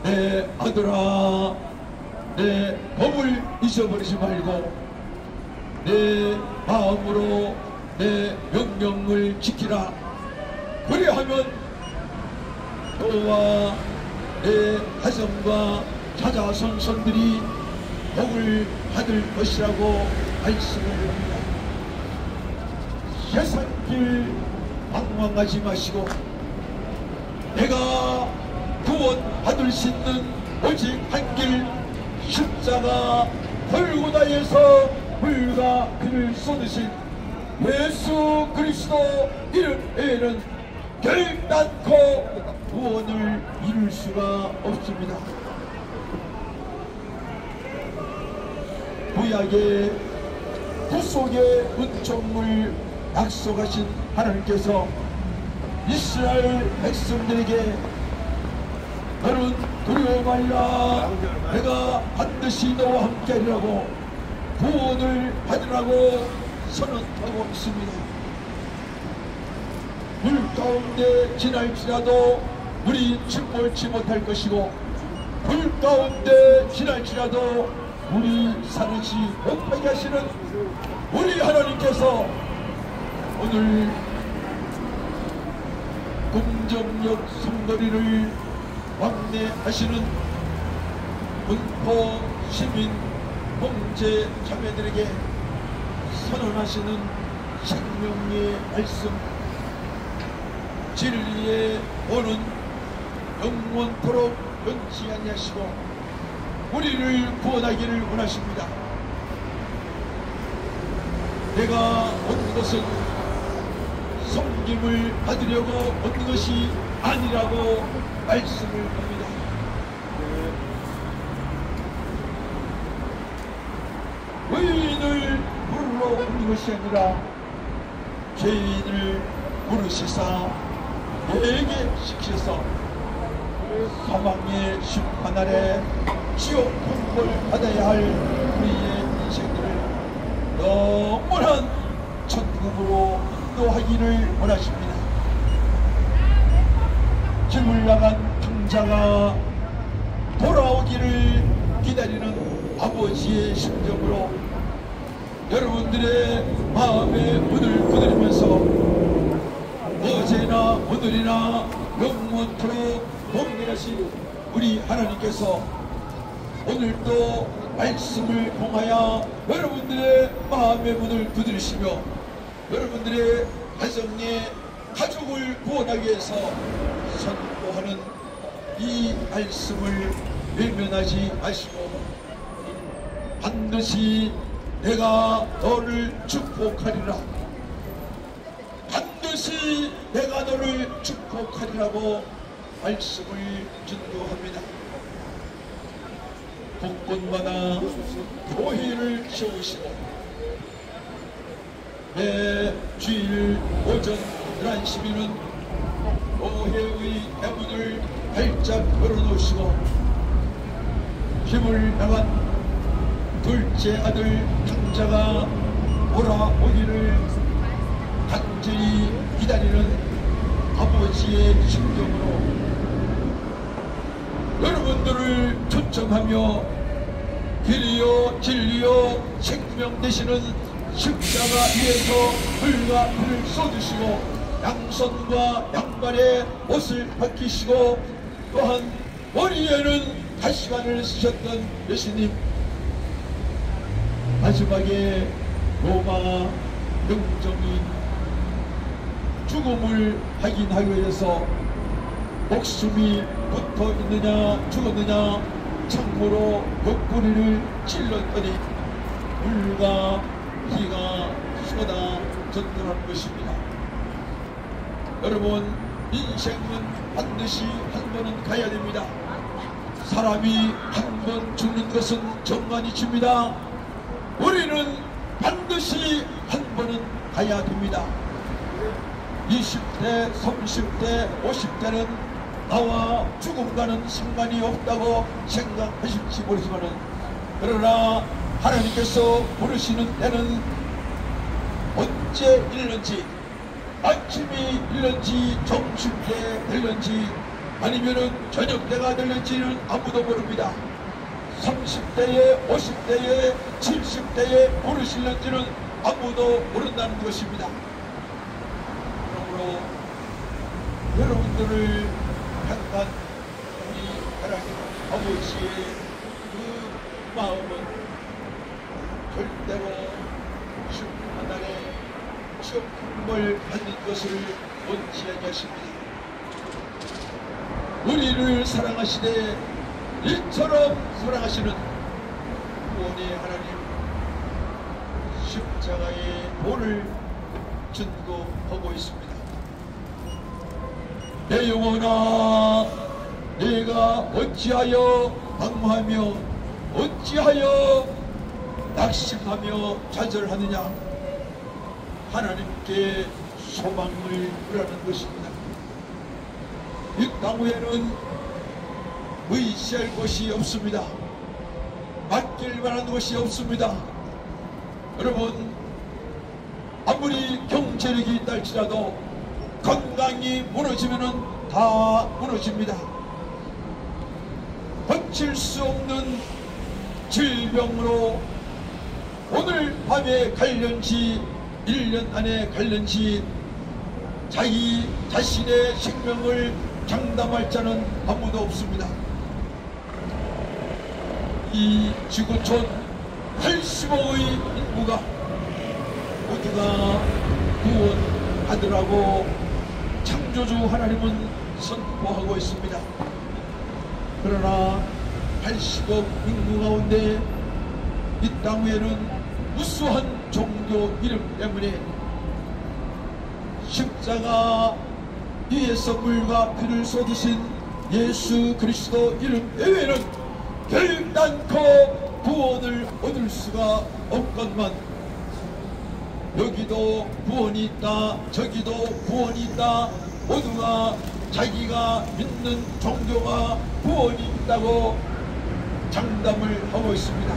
S1: 내 아들아, 내 법을 잊어버리지 말고 내 마음으로 내 명령을 지키라. 그리하면 너와 내 가정과 자자손손들이 복을 받을 것이라고 말씀을 합니다. 세상길 방황하지 마시고 내가 구원받을 수 있는 오직 한 길, 십자가 골고다에서 물과 피를 쏟으신 예수 그리스도 이름에는 결단코 구원을 이룰 수가 없습니다. 구약의 구속의 은총을 약속하신 하나님께서 이스라엘 백성들에게 너는 두려워 말라, 내가 반드시 너와 함께하리라고 구원을 받으라고 선언하고 있습니다. 물 가운데 지날지라도 물이 침몰치 못할 것이고 불 가운데 지날지라도 물이 사르지 못하게 하시는 우리 하나님께서 오늘 금정역 성거리를 왕래하시는 군포 시민 형제 자매들에게 선언하시는 생명의 말씀, 진리의 오는 영원토록 변치 아니하시고 우리를 구원하기를 원하십니다. 내가 온 것은 섬김을 받으려고 온 것이 아니라고 말씀을 합니다. 의인을 부르러 온 것이 아니라 죄인을 부르시사 내게 시켜서 사망의 심판 아래 지옥 형벌 받아야 할 우리의 인생들을 영원한 천국으로 인도하기를 원하십니다. 길을 나간 thương 자가 돌아오기를 기다리는 아버지의 심정으로 여러분들의 마음의 문을 두드리면서 어제나 오늘이나 영원토록 동일하신 우리 하나님께서 오늘도 말씀을 통하여 여러분들의 마음의 문을 두드리시며 여러분들의 가정의 가족을 구원하기 위해서 선포하는 이 말씀을 외면하지 마시고 반드시 내가 너를 축복하리라, 반드시 내가 너를 축복하리라고 말씀을 전도합니다. 곳곳마다 교회를 세우시고 매 주일 오전 11시에는 교회의 대문을 활짝 열어놓으시고 힘을 나간 둘째 아들 thương 자가 돌아오기를 간절히 기다리는 아버지의 심정으로 여러분들을 초청하며 길이요 진리요 생명 되시는 십자가 위에서 불과 피를 쏟으시고 양손과 양발에 옷을 벗기시고 또한 머리에는 가시관을 쓰셨던 예수님, 마지막에 로마 병정이 죽음을 확인하기 위해서 목숨이 붙어 있느냐 죽었느냐 창으로 옆구리를 찔렀더니 물과 피가 쏟아졌더라는 것입니다. 여러분, 인생은 반드시 한 번은 가야 됩니다. 사람이 한 번 죽는 것은 정관이칩니다. 우리는 반드시 한 번은 가야 됩니다. 20대, 30대, 50대는 나와 죽음과는 상관이 없다고 생각하실지 모르지만, 그러나 하나님께서 부르시는 때는 언제 일는지, 아침이 일는지 점심때 될는지 아니면은 저녁때가 될는지는 아무도 모릅니다. 30대에 50대에 70대에 부르실는지는 아무도 모른다는 것입니다. 그러므로 여러분들을 향한 우리 하나님 아버지의 그 마음은 절대로 하나님의 축복을 받는 것을 원치 아니하십니다. 우리를 사랑하시되 이처럼 사랑하시는 구원의 하나님, 십자가의 본을 증거하고 있습니다. 내 영혼아, 내가 어찌하여 방황하며 어찌하여 낙심하며 좌절하느냐. 하나님께 소망을 부라는 것입니다. 이 땅 위에는 의지할 곳이 없습니다. 맡길 만한 것이 없습니다. 여러분, 아무리 경제력이 있다 할지라도 건강이 무너지면은 다 무너집니다. 고칠 수 없는 질병으로 오늘 밤에 갈련지 1년 안에 갈련지 자기 자신의 생명을 장담할 자는 아무도 없습니다. 이 지구촌 80억의 인구가 모두가 구원하더라고 창조주 하나님은 선포하고 있습니다. 그러나 80억 인구 가운데 이 땅 위에는 무수한 종교 이름 때문에 십자가 위에서 물과 피를 쏟으신 예수 그리스도 이름 외에는 결단코 구원을 얻을 수가 없건만, 여기도 구원이 있다 저기도 구원이 있다, 모두가 자기가 믿는 종교가 구원이 있다고 장담을 하고 있습니다.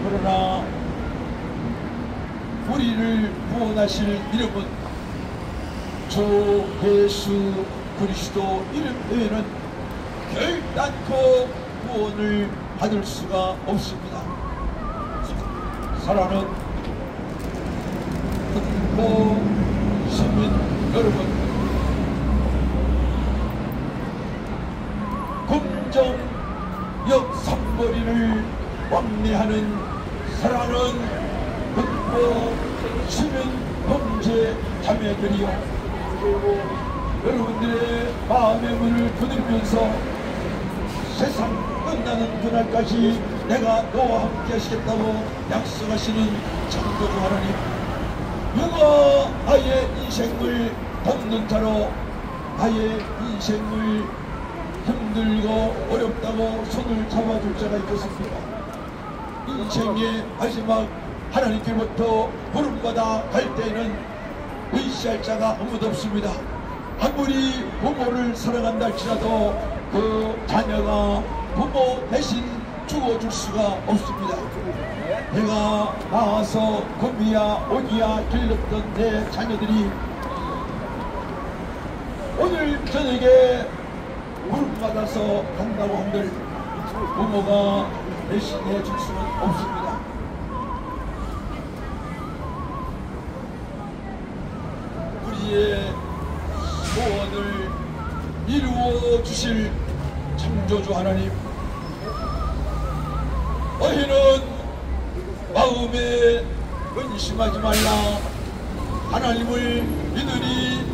S1: 그러나 우리를 구원하실 이름은 주 예수 그리스도 이름 외에는 결단코 구원을 받을 수가 없습니다. 사랑하는 국보 시민 여러분, 금정역 삼거리를 왕래하는 사랑하는 국보 시민 범죄 자매들이여, 여러분들의 마음의 문을 두드리면서 세상 끝나는 그날까지 내가 너와 함께 하시겠다고 약속하시는 창조주 하나님, 누가 나의 인생을 돕는 자로 나의 인생을 힘들고 어렵다고 손을 잡아줄 자가 있겠습니까? 인생의 마지막 하나님께로부터 부름받아 갈 때에는 의지할 자가 아무도 없습니다. 아무리 부모를 사랑한다 할지라도 그 자녀가 부모 대신 죽어줄 수가 없습니다. 내가 나와서 금이야 오기야 길렀던 내 자녀들이 오늘 저녁에 부름받아서 간다고 한들 부모가 대신해 줄 수는 없습니다. 우리의 소원을 이루어 주실 창조주 하나님, 너희는 마음에 근심하지 말라. 하나님을 믿으니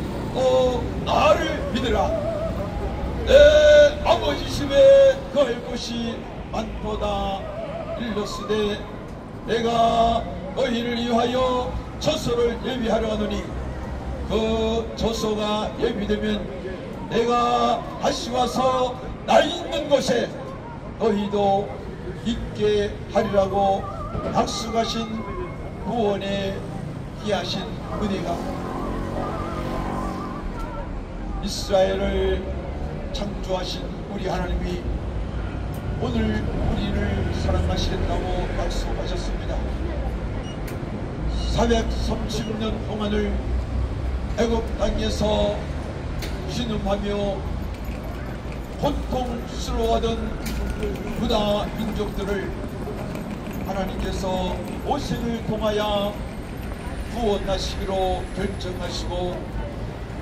S1: 나를 믿으라. 내 아버지 집에 거할 곳이 많도다. 일러스되 내가 너희를 위하여 처소를 예비하려 하노니 그 처소가 예비되면 내가 다시 와서 나 있는 곳에 너희도 있게 하리라고 약속하신 구원의 귀하신 은혜가 이스라엘을 창조하신 우리 하나님이 오늘 우리를 사랑하시겠다고 약속하셨습니다. 430년 동안을 애굽 땅에서 신음하며 고통스러워하던 유다 민족들을 하나님께서 모세를 통하여 구원하시기로 결정하시고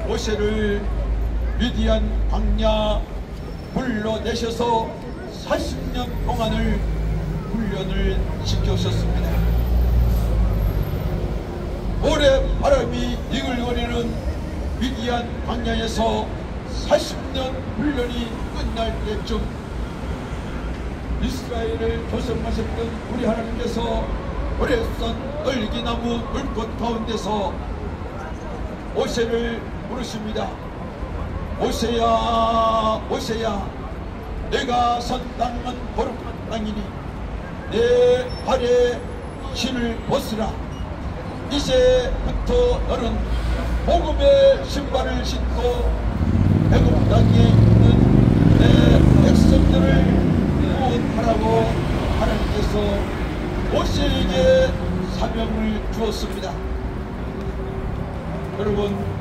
S1: 모세를 미디안 광야 불러내셔서 40년 동안을 훈련을 시켜주셨습니다. 모래 바람이 이글거리는 미디안 광야에서 40년 훈련이 끝날 때쯤 이스라엘을 조성하셨던 우리 하나님께서 오래산 얼기나무 물꽃 가운데서 모세를 부르십니다. 모세야 모세야, 내가 선 땅은 거룩한 땅이니 내 발에 신을 벗으라. 이제부터 너는 복음의 신발을 신고 애굽 땅에 있는 내 백성들을 구원하라고 하나님께서 모세에게 사명을 주었습니다. 여러분,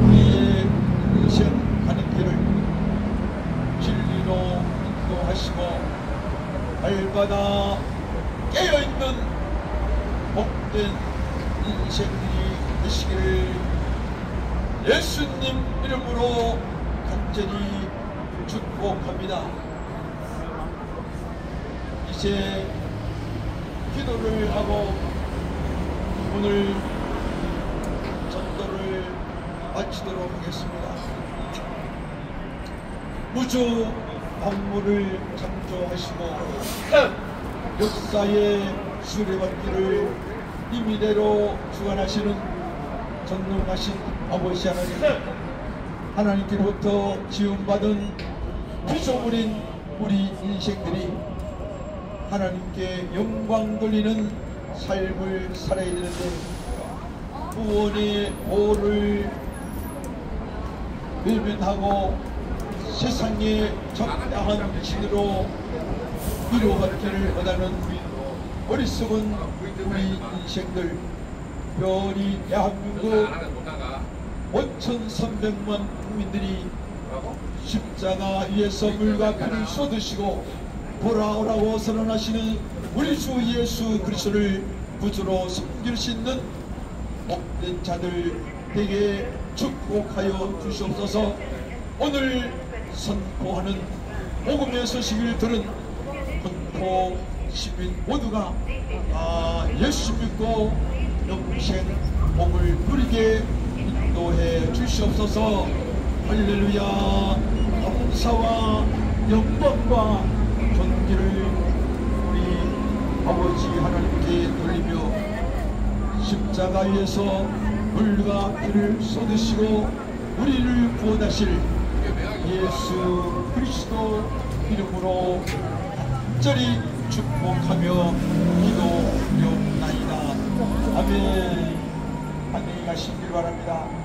S1: 우리의 인생 가는 길을 진리로 인도하시고 날마다 깨어있는 복된 인생들이 되시기를 예수님 이름으로 간절히 축복합니다. 이제 기도를 하고 오늘 전도를 마치도록 하겠습니다. 우주 만물을 창조하시고 역사의 수레바퀴를 임의대로 주관하시는 전능하신 아버지 하나님, 하나님께로부터 지음받은 피조물인 우리 인생들이 하나님께 영광 돌리는 삶을 살아야 되는데 구원의 보호를 외면하고 세상의 적당한 신으로 위로받기를 원하는 어리석은 우리 인생들, 별이 대한민국 5,300만 국민들이 십자가 위에서 물과 피를 쏟으시고 돌아오라고 선언하시는 우리 주 예수 그리스도를 구주로 섬길 수 있는 복된 자들에게 축복하여 주시옵소서. 오늘 선포하는 복음의 소식을 들은 본토 시민 모두가 예수 믿고 영생 복을 누리게 인도해 주시옵소서. 할렐루야. 감사와 영광과 존귀를 우리 아버지 하나님께 돌리며 십자가 위에서 물과 피를 쏟으시고 우리를 구원하실 예수 그리스도 이름으로 간절히 축복하며 기도드리옵나이다. 아멘. 안녕히 가시길 바랍니다.